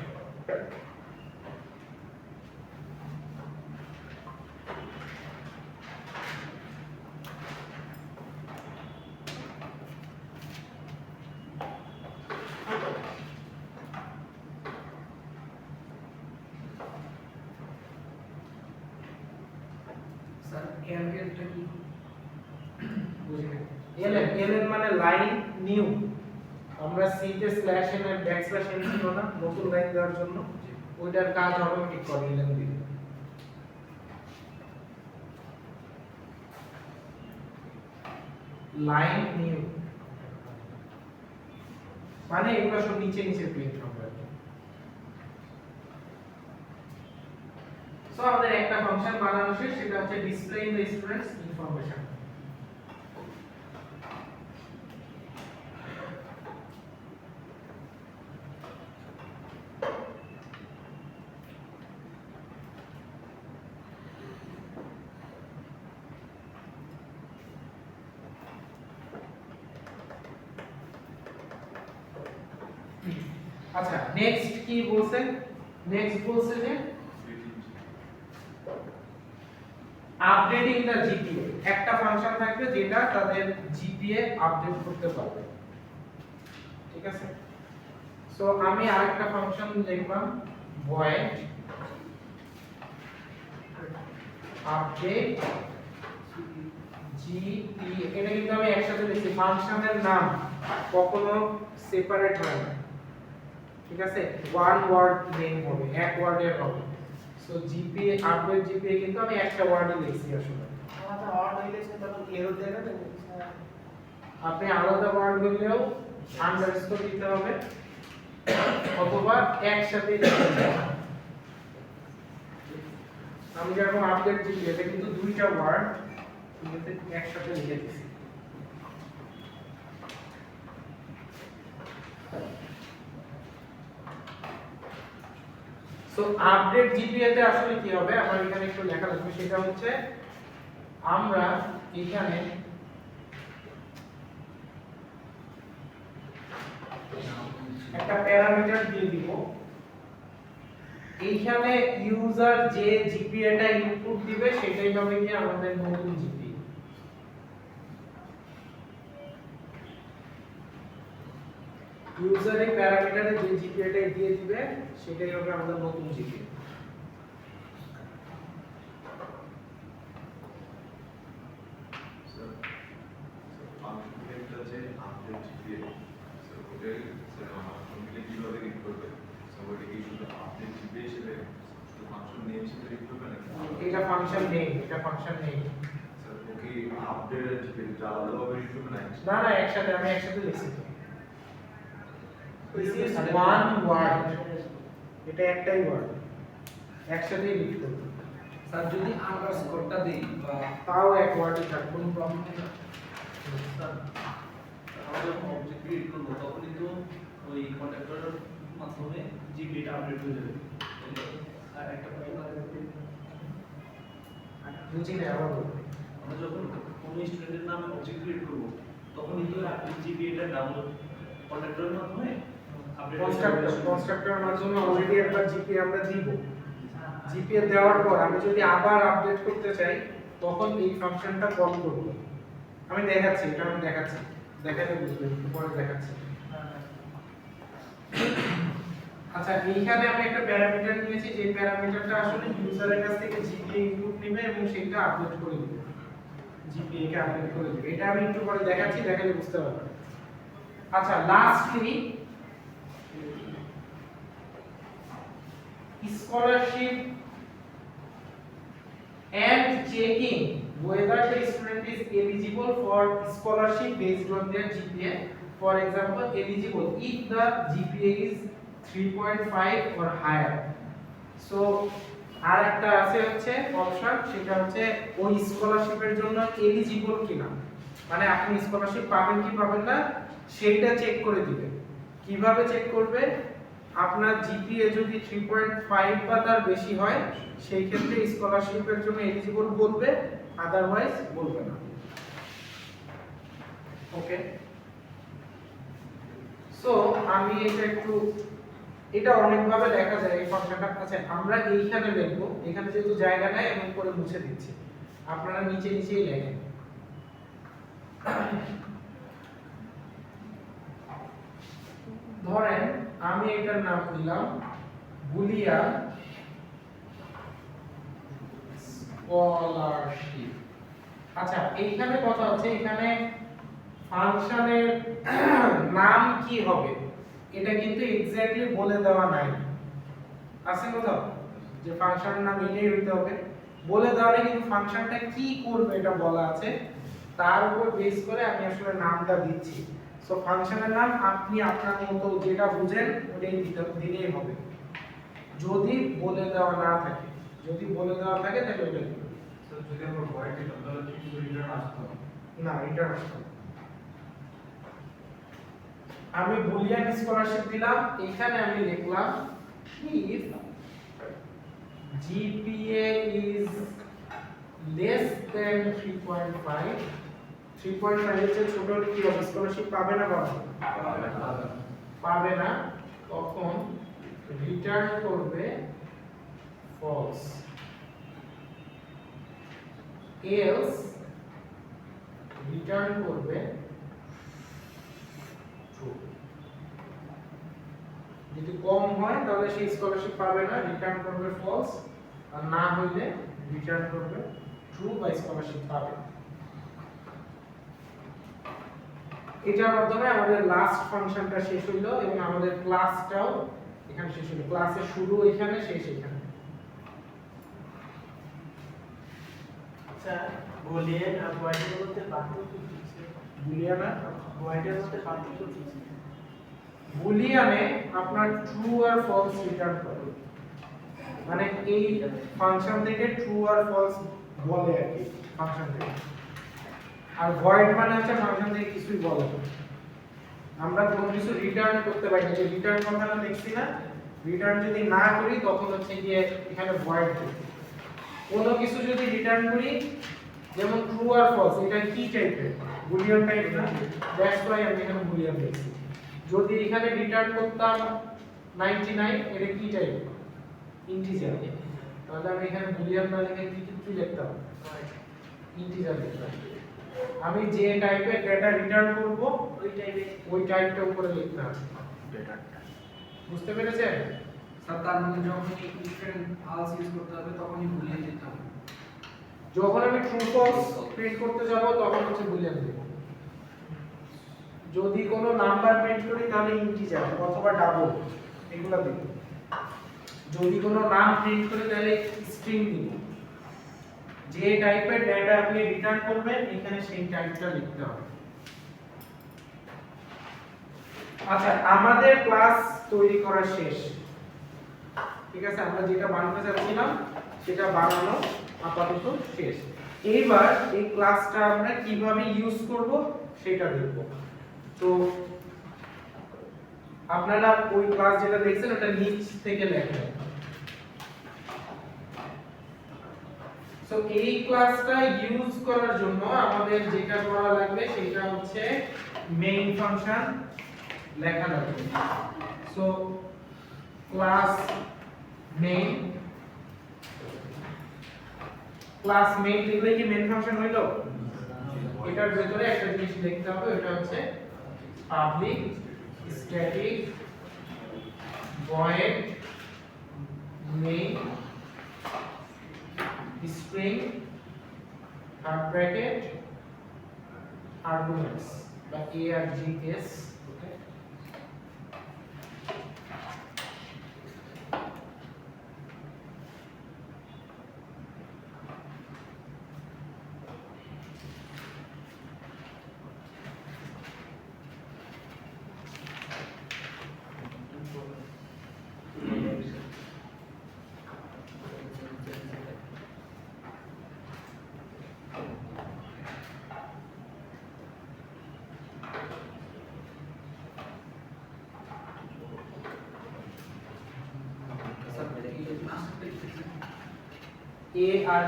স্যার এলএনটা কি বুঝলেন? এলএন মানে লাইন নিউ। আমরা সি তে স্ল্যাশ এন এর ব্যাকস্ল্যাশ এন ছিল না নতুন লাইন দেওয়ার জন্য, ওইটার কাজ অটোমেটিক করে এলএন দিয়ে। লাইন নিউ মানে এগুলো সব নিচে নিচে প্রিন্ট হবে। সো আমাদের একটা ফাংশন বানানো শেষ, সেটা হচ্ছে display in the students information. আচ্ছা নেক্সট কি বলছে? নেক্সট বলছে যে আপডেটিং দ্য জিপিএ। একটা ফাংশন থাকবে যেটা তাদের জিপিএ আপডেট করতে পারবে, ঠিক আছে? সো আমি আরেকটা ফাংশন লিখলাম void আপডেট জিপিএ। এটা কিন্তু আমি একসাথে লিখছি, ফাংশনের নাম কখনো সেপারেট হয় না, ঠিক আছে? ওয়ান ওয়ার্ড নেম হবে, এক ওয়ার্ডের হবে। সো জিপিএ আপডেট জিপিএ কিন্তু আমি একটা ওয়ার্ডে লিখছি আসলে। আলাদা ওয়ার্ড হইলে সে তখন এরর দেখাবে। আপনি আলাদা ওয়ার্ড হইলেও আন্ডারস্কোর দিতে হবে অথবা একসাথে লিখতে হবে। আমি যেরকম আপডেট জিপিএ এটা কিন্তু দুইটা ওয়ার্ড কিন্তু একসাথে লিখে দিছি। সো আপডেট জিপিএ তে আসলে কি হবে, আমার এখানে একটু লেখা লাগবে, সেটা হচ্ছে আমরা এখানে একটা প্যারামিটার দিয়ে দিব। এইখানে ইউজার যে জিপিএ টা ইনপুট দিবে সেটাই হবে কি আমাদের নতুন জিপিএ। ইউজার এই প্যারামিটারে যে জিপিএ টা দিয়ে দিবে সেটাই হবে আমাদের নতুন জিপিএ। ফাংশনটা যে আপডেট জিপিএ, সো ওটা স্যার আমার ফাংশনটা কিভাবে রিড করবে? সো ওটা কি শুধু আপডেট জিপিএ হিসেবে শুধু ফাংশন নেম হিসেবে রিড করবে নাকি? এটা ফাংশন নেম, এটা function name. Sir okay update GPA আলাদাভাবে রিড করবে না? না না একসাথে, আমি একসাথে লিখছি তো। This is one word, এটা একটাই ওয়ার্ড, একসাথেই লিখ করব। স্যার যদি আন্ডারস্কোরটা দেই বা তাও এক ওয়ার্ডই থাকবে, কোনো প্রবলেম নেই। স্যার আমরা যখন অবজেক্ট ক্রিয়েট করব তখন কিন্তু ওই কন্ট্রাক্টরের মাধ্যমে জিপিটা আপডেট হয়ে যাবে। আর একটা কথা বুঝি না আবার বলবো। আমরা যখন কোনো স্টুডেন্টের নামে অবজেক্ট ক্রিয়েট করব তখন কিন্তু জিপিটা ডাউনলোড কন্ট্রাক্টরের মাধ্যমে আপডেট কনস্ট্রাক্টরের মাধ্যমে অলরেডি একবার জিপিএ আমরা দিব। জিপিএ দেওয়ার পর আমি যদি আবার আপডেট করতে চাই তখন এই ফাংশনটা কল করব। আমি দেখাচ্ছি, এটা আমি দেখাচ্ছি, দেখাতে বুঝবেন, একটু পরে দেখাচ্ছি। আচ্ছা এইখানে আমি একটা প্যারামিটার নিয়েছি, যে প্যারামিটারটা আসলে ইউজারের কাছ থেকে জিপিএ ইনপুট নেবে এবং সেটা আপডেট করে দিবে, জিপিএ কে আপডেট করে দিবে। এটা আমি একটু পরে দেখাচ্ছি, দেখালে বুঝতে পারবেন। আচ্ছা lastly scholarship and checking whether the student is eligible for scholarship based on their GPA. For example, eligible if the GPA is 3.5 or higher. So আর একটা আছে হচ্ছে অপশন, সেটা হচ্ছে ওই স্কলারশিপের জন্য এলিজিবল কিনা, মানে আপনি স্কলারশিপ পাবেন কি পাবেন না সেটা চেক করে দিবে। কিভাবে চেক করবে? আপনার জিপিএ যদি 3.5 বা তার বেশি হয় সেই ক্ষেত্রে স্কলারশিপের জন্য এলিজিবল বলবে, আদারওয়াইজ বলবে না। ওকে, সো আমি এটা একটু, এটা অনেক ভাবে লেখা যায় এই ফাংশনটা। আচ্ছা আমরা এইখানে লিখবো, এখানে যেহেতু জায়গা নাই আমি উপরে মুছে দিচ্ছি, আপনারা নিচে নিচেই লেখেন। ধরেন আমি এটার নাম দিলাম বুলিয়ান স্কলারশিপ। আচ্ছা এইখানে কথা হচ্ছে এখানে ফাংশনের নাম কি হবে এটা কিন্তু এক্স্যাক্টলি বলে দেওয়া নাই। আছে কোথাও যে ফাংশনের নাম এটাই হতে হবে? বলে দেওয়া নেই, কিন্তু ফাংশনটা কি করবে এটা বলা আছে, তার উপর বেস করে আমি আসলে নামটা দিচ্ছি। সো ফাংশনের নাম আপনি আপনার মতো যেটা বুঝেন ওটাই দিলেই হবে, যদি বলে দেওয়া না থাকে। যদি বলে দেওয়া থাকে তাহলে ওটা দিবেন। স্যার যদি আমরা ভয়েড দিতাম তাহলে কি রিটার্ন আসতো? না, রিটার্ন আসবে না। আমি বুলিয়ান স্কলারশিপ দিলাম, এখানে আমি লিখলাম if GPA is less than 3.5, 3.5 এর চেয়ে ছোট হলে কি হবে? স্কলারশিপ পাবে না পাবে না? পাবে না, তখন রিটার্ন করবে false, else রিটার্ন করবে true। যদি কম হয় তাহলে সেই স্কলারশিপ পাবে না, রিটার্ন করবে false, আর না হইলে রিটার্ন করবে true বা স্কলারশিপ পাবে। এটার মাধ্যমে আমাদের লাস্ট ফাংশনটা শেষ হইলো এবং আমাদের ক্লাসটাও এখানে শেষ হলো। ক্লাসের শুরু এখানে, শেষ এখানে। আচ্ছা বুলিয়ান আর ভয়েডের মধ্যে পার্থক্য কি? বুলিয়ান আর ভয়েডের মধ্যে পার্থক্য কি? বুলিয়ানে আপনার ট্রু আর ফলস রিটার্ন করে, মানে এই ফাংশন থেকে ট্রু আর ফলস বলে আর কি ফাংশন থেকে। আর ভয়েড মানে হচ্ছে ফাংশন থেকে কিছুই বলে না, আমরা কোনো কিছু রিটার্ন করতে পারি না। যে রিটার্ন কথাটা দেখছি না, রিটার্ন যদি না করি তখন হচ্ছে গিয়ে এখানে ভয়েড দেব। কোনো কিছু যদি রিটার্ন করি, যেমন ট্রু আর ফলস, এটা কি টাইপের? বুলিয়ান টাইপ না, দ্যাটস ওয়াই আমি এখানে বুলিয়ান লিখছি। যদি এখানে রিটার্ন করতাম 99, এটা কি টাইপ? ইন্টিজার। তাহলে আমি এখানে বুলিয়ান না লিখে কি লিখতাম? ইন্টিজার লিখতাম। আমি যে টাইপের ডেটা রিটার্ন করব ওই টাইপটা উপরে লিখতে হবে ডেটাটা। বুঝতে পেরেছেন? স্যার তার মানে যখনই ইফ এন্ড এলস ইউজ করতে হবে তখনই বুলিয়ান দিতে হবে। যখন আমি ট্রু ফলস প্রিন্ট করতে যাব তখন হচ্ছে বুলিয়ান দেব। যদি কোনো নাম্বার প্রিন্ট করি তাহলে ইন্টিজার অথবা ডাবল এগুলা দেব। যদি কোনো নাম প্রিন্ট করি তাহলে স্ট্রিং দিব। যে টাইপের ডেটা আপনি রিটার্ন করবেন এখানে সেই টাইপটা লিখতে হবে। আচ্ছা আমাদের ক্লাস তৈরি করা শেষ, ঠিক আছে? আমরা যেটা বানাতে চাচ্ছিলাম সেটা বানানো আপাতত শেষ। এইবার এই ক্লাসটা আমরা কিভাবে ইউজ করব সেটা দেখব। তো আপনারা ওই ক্লাস যেটা দেখছেন ওটা নিচ থেকে লেখেন। সো এই ক্লাসটা ইউজ করার জন্য আমাদের যেটা করা লাগবে সেটা হচ্ছে মেইন ফাংশন লেখা লাগবে। সো ক্লাস মেইন লিখলে কি মেইন ফাংশন হইলো? এটার ভিতরে একটা জিনিস লিখতে হবে, ওটা হচ্ছে public static void main string third bracket arguments বা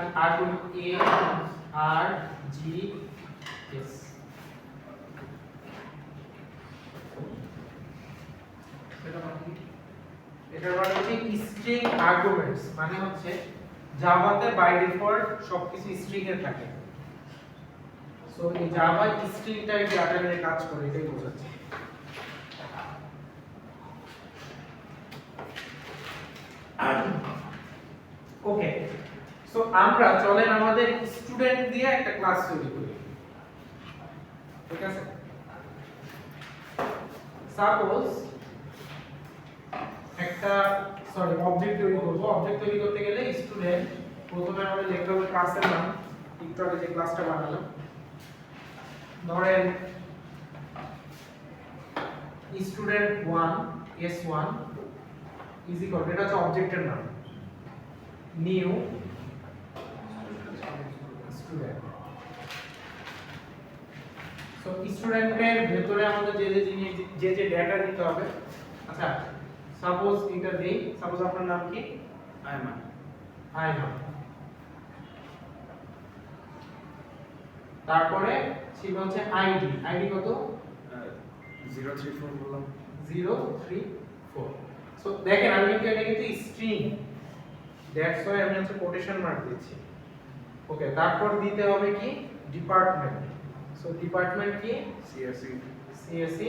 args, okay? args এটার মানে হচ্ছে স্ট্রিং আর্গুমেন্টস, মানে হচ্ছে জাভাতে বাই ডিফল্ট সবকিছু স্ট্রিং এ থাকে। সো এই জাভা স্ট্রিং টাইপ ডাটা নিয়ে কাজ করে, এটাই বোঝাচ্ছে। ওকে, সো আমরা চলেন আমাদের স্টুডেন্ট দিয়ে একটা ক্লাস তৈরি করি, ঠিক আছে? সাপোজ একটা অবজেক্ট তৈরি করব। অবজেক্ট তৈরি করতে গেলে স্টুডেন্ট প্রথমে আমাদের লিখতে হবে ক্লাসের নাম, একটু আগে যে ক্লাসটা বানালাম। ধরেন স্টুডেন্ট 1 s1 ইজ ইকুয়াল, এটা হচ্ছে অবজেক্টের নাম, নিউ স্টুডেন্ট। সো স্টুডেন্টের ভেতরে আমাদের যে ডেটা দিতে হবে। আচ্ছা, সাপোজ এটা দেই, সাপোজ আপনার নাম কি? আয়মান। আয়মান। তারপরে ছিল হচ্ছে আইডি, আইডি কত? 034 বললাম। 034। সো দেখেন আমি কিন্তু এটা কিন্তু স্ট্রিং, দ্যাটস ওয়াই আমি হচ্ছে কোটেশন মার্ক দিচ্ছি। ওকে, তারপর দিতে হবে কি? ডিপার্টমেন্ট। সো ডিপার্টমেন্ট কি? সিএসসি। সিএসসি।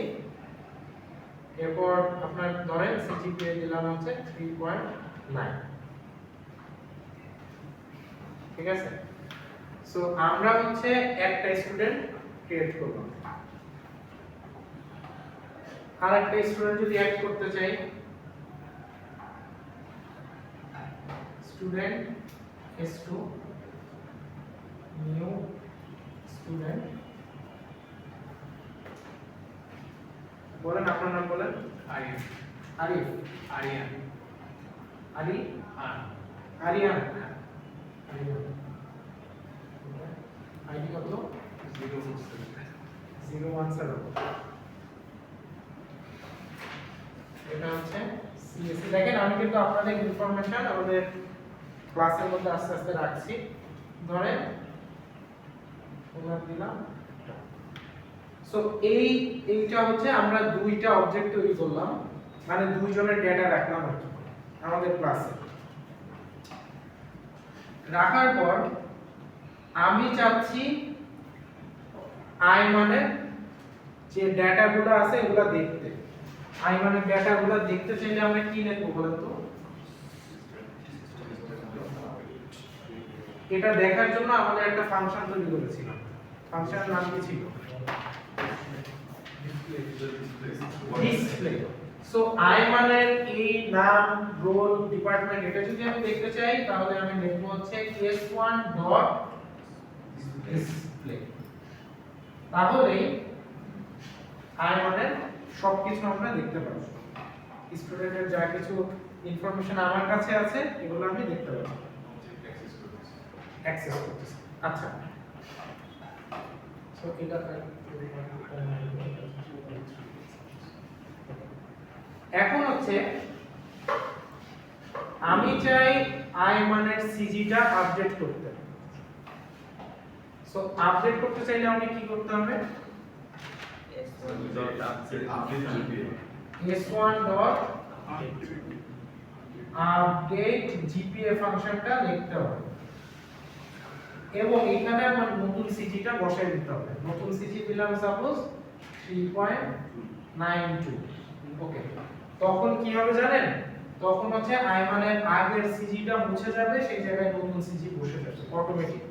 এরপর আপনার ধরেন সিজিপিএ দিলাম হচ্ছে 3.9, ঠিক আছে? সো আমরা হচ্ছে একটা স্টুডেন্ট ক্রিয়েট করলাম। আর একটা স্টুডেন্ট যদি অ্যাড করতে চাই, স্টুডেন্ট s2 নিউ স্টুডেন্ট। বলেন আপনার নাম বলেন। আরিয়ান। আরিফ। আরিয়ান। আরি হ্যাঁ। আরিয়ান। আরিয়ান। আইডি কত? 017। এটা হচ্ছে সিএসসি। দেখেন আমি কিন্তু আপনাদের ইনফরমেশন আমাদের ক্লাসের মধ্যে আস্তে আস্তে রাখছি। ধরেন ওনার দিলাম। সো এইটা হচ্ছে আমরা দুইটা অবজেক্ট তৈরি করলাম, মানে দুইজনের ডেটা রাখলাম আর কি আমাদের ক্লাসে। রাখার পর আমি চাচ্ছি আইমানের যে ডেটাগুলো আছে এগুলো দেখতে। আইমানের ডেটাগুলো দেখতে চাইলে আমরা কি লিখব বলেন তো? এটা দেখার জন্য আমাদের একটা ফাংশন তৈরি করেছিলাম। ফাংশনের নাম কি ছিল? ডিসপ্লে। সো আইমানের এই নাম, রোল, ডিপার্টমেন্ট এটা যদি আমি দেখতে চাই তাহলে আমি লিখব হচ্ছে s1.display। তাহলে আইমানের সবকিছু আমরা দেখতে পাবো। স্টুডেন্টের যা কিছু ইনফরমেশন আমার কাছে আছে এগুলো আমি দেখতে পাবো, অ্যাক্সেস করতেছি। আচ্ছা, সো এটা এখন হচ্ছে আমি চাই আইমানের সিজিটা আপডেট করতে। সো আপডেট করতে চাইলে আমাকে কি করতে হবে? s1.update gpa ফাংশনটা লিখতে হবে এবং এখানে আমার নতুন সিজিটা বসাই দিতে হবে। নতুন সিজি দিলাম সাপোজ 3.92। ওকে, তখন কি হবে জানেন? তখন হচ্ছে আইমানের আগের সিজিটা মুছে যাবে, সেই জায়গায় নতুন সিজি বসে যাবে অটোমেটিক।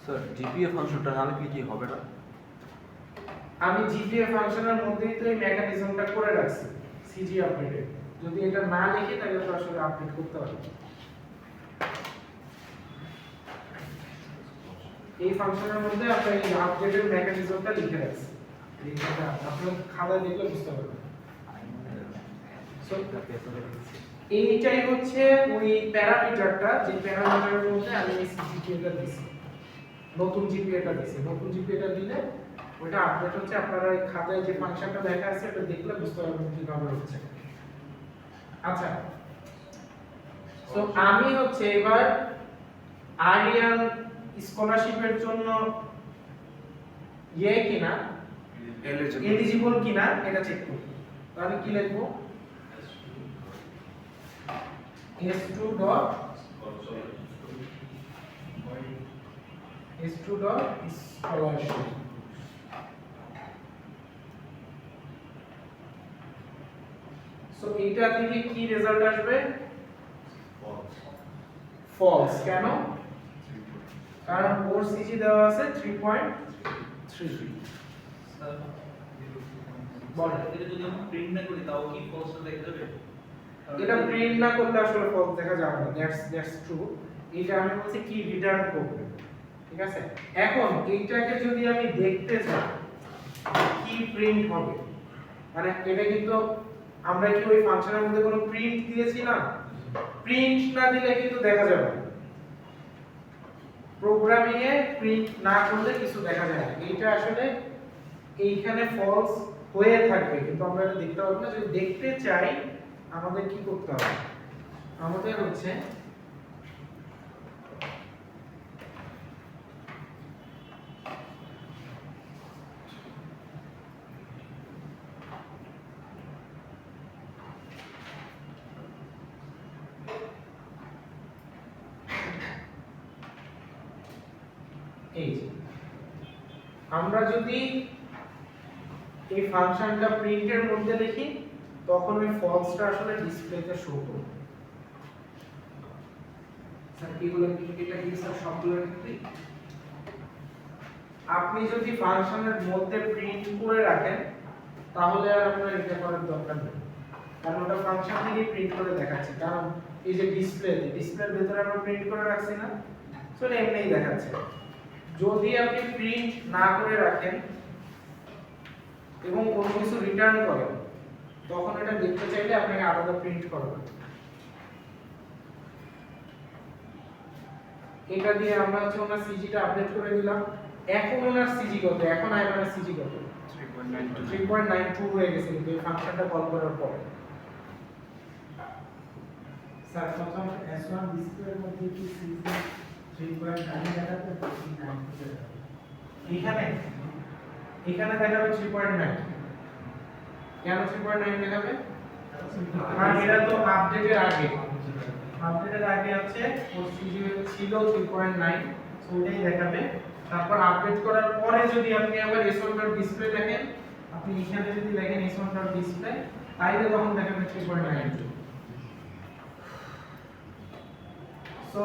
স্যার জিপিএ ফাংশনটা নালে কি কি হবে না? আমি জিপিএ ফাংশনের মধ্যেই তো এই মেকানিজমটা করে রাখছি সিজি আপডেটে। যদি এটা না লিখি তাহলে তো আসলে আপডেট করতে পারবো না। এই ফাংশনের মধ্যে আমরা এই আপডেটের মেকানিজমটা লিখে রাখছি। এইটা আপনারা খাতায় দেখলে বুঝতে পারবেন। সো এইটাই হচ্ছে ওই প্যারামিটারটা, যে প্যারামিটারের মধ্যে আমি এই জিপিএটা দিছি, নতুন জিপিএটা দিছি। নতুন জিপিএটা দিলে ওটা আপডেট হচ্ছে। আপনারা এই খাতায় যে ফাংশনটা লেখা আছে এটা দেখলে বুঝতে পারবেন কিভাবে হচ্ছে। আচ্ছা, সো আমি হচ্ছে এবার আরিয়ান স্কলারশিপের জন্য ইয়ে কিনা, এলিজিবল কিনা এটা চেক করব। তাহলে কি লিখব? s2.scholarship। সো এইটা থেকে কি রেজাল্ট আসবে? ফলস। কেন? কারণ কোর সিজি দেওয়া আছে 3.33। স্যার বল। এটা যদি আমরা প্রিন্ট না করি তাও কি ফলস দেখা যাবে? এটা প্রিন্ট না করলে আসলে ফলস দেখা যাবে না, দ্যাটস ট্রু। এটা আমি বলছি কি রিটার্ন করবে, ঠিক আছে? এখন এইটাকে যদি আমি দেখতে চাই কি প্রিন্ট হবে, মানে এটা কিন্তু আমরা কি ওই ফাংশনের মধ্যে কোনো প্রিন্ট দিয়েছি না? প্রিন্ট না দিলে কিন্তু দেখা যাবে না। প্রোগ্রামিং এ প্রিন্ট না করলে কিছু দেখা যায় না। এইটা আসলে এইখানে ফলস হয়ে থাকবে, কিন্তু আমরা এটা দেখতে পাবো না। যদি দেখতে চাই আমাদের কি করতে হবে? আমাদের হচ্ছে এই যে আমরা যদি এই ফাংশনটা প্রিন্টের মধ্যে লিখি তখন ওই ফলসটা আসলে ডিসপ্লেতে শো করবে। স্যার এগুলো এটা কি স্যার সবগুলোর ক্ষেত্রেই? আপনি যদি ফাংশনের মধ্যে প্রিন্ট করে রাখেন তাহলে আর আপনার এটা করার দরকার নেই, কারণ ওটা ফাংশন থেকেই প্রিন্ট করে দেখাচ্ছে। কারণ এই যে ডিসপ্লের ভিতরে আমরা প্রিন্ট করে রাখছি না, সো এমনিই দেখাচ্ছে। যদি আপনি প্রিন্ট না করে রাখেন এবং কোনো কিছু রিটার্ন করেন তখন এটা দেখতে চাইলে আপনাকে আলাদা প্রিন্ট করতে হবে। এটা দিয়ে আমরা হচ্ছে ওনার সিজিটা আপডেট করে দিলাম। এখন ওনার সিজি কত? এখন আইবারের সিজি কত? 3.92 হয়ে গেছে কিন্তু এই ফাংশনটা কল করার পর। স্যার প্রথম S1 ডিসপ্লের মধ্যে কি সিজি 3.9 দেখাতে পারছি না? এখানে দেখাবে 3.9। কেন 3.9 দেখাবে? কারণ এটা তো আপডেটের আগে আছে ওর সিজি ছিল 3.9, সো ওটাই দেখাবে। তারপর আপডেট করার পরে যদি আপনি আবার s1.display দেখেন, আপনি এখানে যদি দেখেন s1.display তাইলে তখন দেখাবে 3.92। সো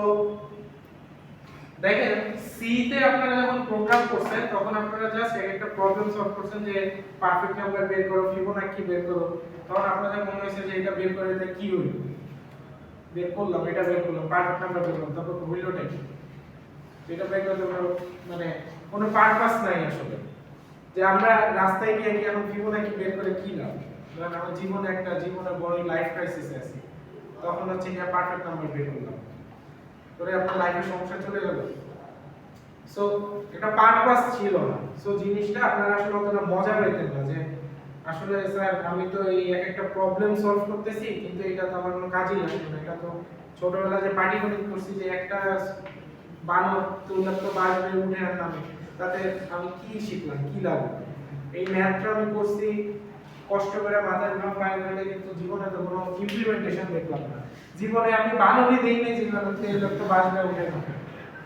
দেখেন সি তে আপনারা যখন প্রোগ্রাম করছেন তখন আপনারা জাস্ট একটা প্রবলেম সলভ করছেন যে পারফেক্ট নাম্বার বের করো, ফিবোনাকি বের করো। তখন আপনাদের মনে হয়েছে যে এটা বের করে দিলে কি হইল, বের করলাম, এটা বের করলাম, পারফেক্ট নাম্বার বের করলাম, তারপর হইলটা কি? এটা বের করতে মানে কোনো পারপাস নাই আসলে, যে আমরা রাস্তায় গিয়ে কি এখন ফিবোনাকি বের করে কি লাভ? কারণ আমার জীবনে বড় লাইফ ক্রাইসিস আছে, তখন হচ্ছে কি পারফেক্ট নাম্বার বের করলাম করে আপনার লাইফের সমস্যা চলে গেল। সো এটা পারপাস ছিল না। সো জিনিসটা আপনারা আসলে অতটা মজা পেতেন না যে আসলে স্যার আমি তো এই একটা প্রবলেম সলভ করতেছি কিন্তু এটা তো আমার কোনো কাজেই আসবে না। এটা তো ছোটবেলা যে পাটিগণিত করছি যে একটা বানর তুলনার তো বাজবে উঠে আর নামে, তাতে আমি কি শিখলাম, কি লাভ? এই ম্যাথটা আমি করছি কষ্ট করে মাথায় ঘাম পায়ে ফেলে, কিন্তু জীবনে তো কোনো ইমপ্লিমেন্টেশন দেখলাম না। জীবনে আমি বানরই দেইনি জীবনে তেল তো বাজবে উঠে নামে।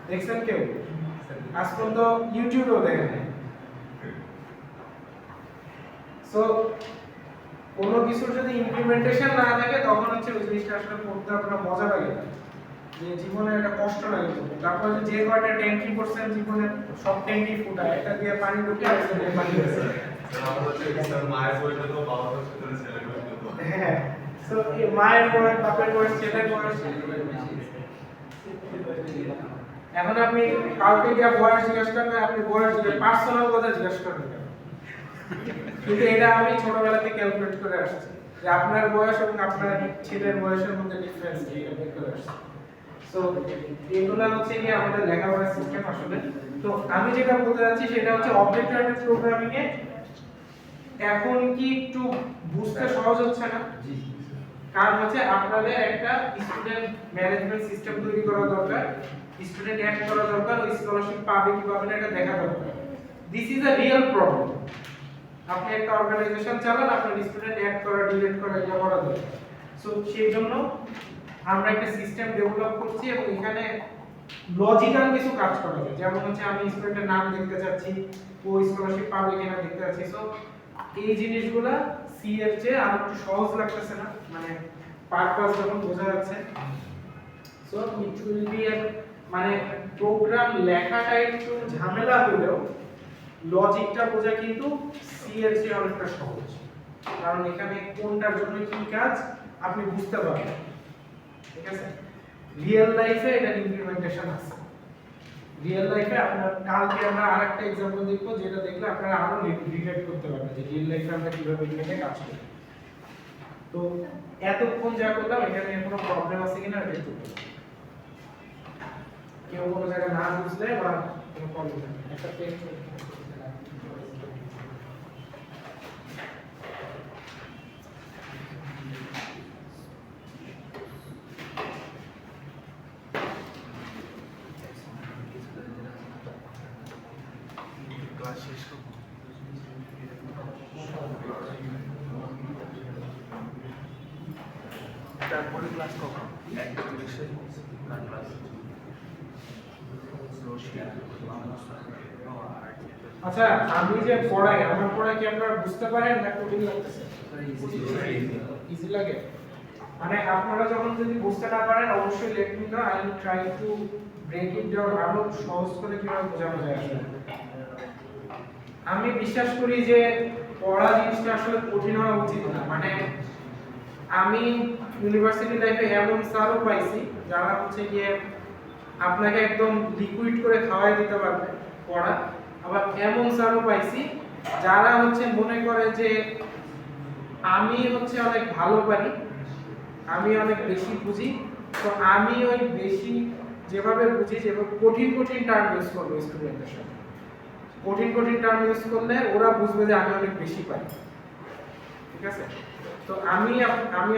দেখছেন কেউ? আজ পর্যন্ত ইউটিউবেও দেখেন নাই। সো কোনো কিছুর যদি ইমপ্লিমেন্টেশন না থাকে তখন হচ্ছে ওই জিনিসটা আসলে পড়তে আপনার মজা লাগে না, যে জীবনে একটা কষ্ট লাগে। তারপর যে কয়টা ট্যাঙ্কি করছেন জীবনে সব ট্যাঙ্কি ফুটায়, এটা দিয়ে পানি ঢুকে আসছে পানি গেছে। মায়ের বইটা তো বাবার সাথে ছেলের বইটা তো হ্যাঁ, সো এই মায়ের বয়স, বাপের বয়স, ছেলের বয়স, এখন আপনি কাউকে গিয়ে বয়স জিজ্ঞেস করবেন, আপনি বয়স পার্সোনাল কথা জিজ্ঞেস করবেন, কিন্তু এটা আমি ছোটবেলা থেকে ক্যালকুলেট করে আসছি যে আপনার বয়স এবং আপনার ছেলের বয়সের মধ্যে ডিফারেন্স কি এটা বের করে আসছি। সো এগুলা হচ্ছে কি আমাদের লেখাপড়ার সিস্টেম আসলে। তো আমি যেটা বলতে যাচ্ছি সেটা হচ্ছে অবজেক্ট ওরিয়েন্টেড প্রোগ্রামিং এ এখন কি একটু বুঝতে সহজ হচ্ছে না? কারণ হচ্ছে আপনাদের একটা স্টুডেন্ট ম্যানেজমেন্ট সিস্টেম তৈরি করা দরকার, স্টুডেন্ট অ্যাড করা দরকার, ওই স্কলারশিপ পাবে কি পাবে না এটা দেখা দরকার। This is a real problem. আপনি একটা অর্গানাইজেশন চালান, আপনার স্টুডেন্ট অ্যাড করা, ডিলিট করা এটা করা দরকার। সো সেই জন্য আমরা একটা সিস্টেম ডেভেলপ করছি এবং এখানে লজিক্যাল কিছু কাজ করা যায়। যেমন হচ্ছে আমি স্টুডেন্টের নাম দেখতে চাচ্ছি, ও স্কলারশিপ পাবে কিনা দেখতে চাচ্ছি। সো এই জিনিসগুলা সি এর চেয়ে আর একটু সহজ লাগতেছে না, মানে পারপাস যখন বোঝা যাচ্ছে। So so it will be মানে প্রোগ্রাম লেখাটা একটু ঝামেলা হলেও লজিকটা বোঝা কিন্তু সি এর চেয়ে অনেকটা সহজ, কারণ এখানে কোনটার জন্য কি কাজ আপনি বুঝতে পারবেন। ঠিক আছে, রিয়েল লাইফে এটা ইমপ্লিমেন্টেশন আছে। রিয়েল লাইফে আপনার কালকে আমরা আরেকটা एग्जांपल দেখব, যেটা দেখলে আপনারা আরো রিলেট করতে পারবেন যে রিয়েল লাইফে আমরা কিভাবে এটাকে কাজ করি। তো এতক্ষণ যা করলাম এখানে কোনো প্রবলেম আছে কিনা এটা একটু বলুন। কেউ কোনো জায়গা না বুঝলে বা কোনো প্রবলেম নেই, একটা পেজ ক্লাস শেষ করব। তারপরে ক্লাস কখন? 1:30 না ক্লাস আচ্ছা, আমি যে পড়াই আমার পড়াই কি আপনারা বুঝতে পারেন না কঠিন লাগতেছে? ইজি লাগে? মানে আপনারা যখন যদি বুঝতে না পারেন অবশ্যই let me know, I will try to break it down আরো সহজ করে কিভাবে বোঝানো যায় আসলে। আমি বিশ্বাস করি যে পড়া জিনিসটা আসলে কঠিন হওয়া উচিত না। মানে আমি ইউনিভার্সিটি লাইফে এমন স্যারও পাইছি যারা হচ্ছে গিয়ে আপনাকে একদম লিকুইড করে খাওয়াই দিতে পারবে পড়া, আবার এমন স্যারও পাইছি যারা হচ্ছে মনে করে যে আমি হচ্ছে অনেক ভালো পারি, আমি অনেক বেশি বুঝি, তো আমি ওই বেশি যেভাবে বুঝি যেভাবে কঠিন কঠিন টার্ম ইউজ করবো স্টুডেন্টের সাথে, কঠিন কঠিন টার্ম ইউজ করলে ওরা বুঝবে যে আমি অনেক বেশি পারি। ঠিক আছে, তো আমি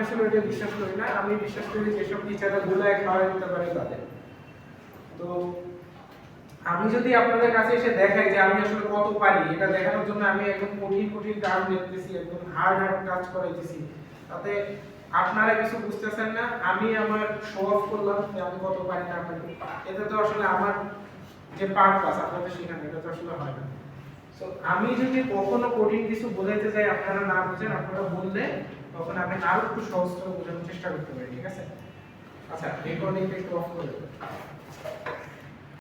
আসলে এটা বিশ্বাস করি না। আমি বিশ্বাস করি যেসব টিচাররা গোলায় খাওয়াই দিতে পারে তাদের। তো আমি যদি আপনাদের কাছে এসে দেখাই যে আমি আসলে কত পারি, এটা দেখানোর জন্য আমি একদম কঠিন কঠিন টার্ম লিখতেছি, একদম হার্ড কাজ করাইতেছি, তাতে আপনারা কিছু বুঝতেছেন না, আমি আমার শো অফ করলাম যে আমি কত পারি না পারি, এতে তো আসলে আমার যে পারপাস আপনাদের শেখানো এটা তো আসলে হয় না। সো আমি যদি কখনো কঠিন কিছু বোঝাইতে যাই আপনারা না বুঝেন, আপনারা বললে তখন আমি আরো একটু সহজ করে বোঝানোর চেষ্টা করতে পারি। ঠিক আছে, আচ্ছা রেকর্ডিংটা একটু অফ করে দেব।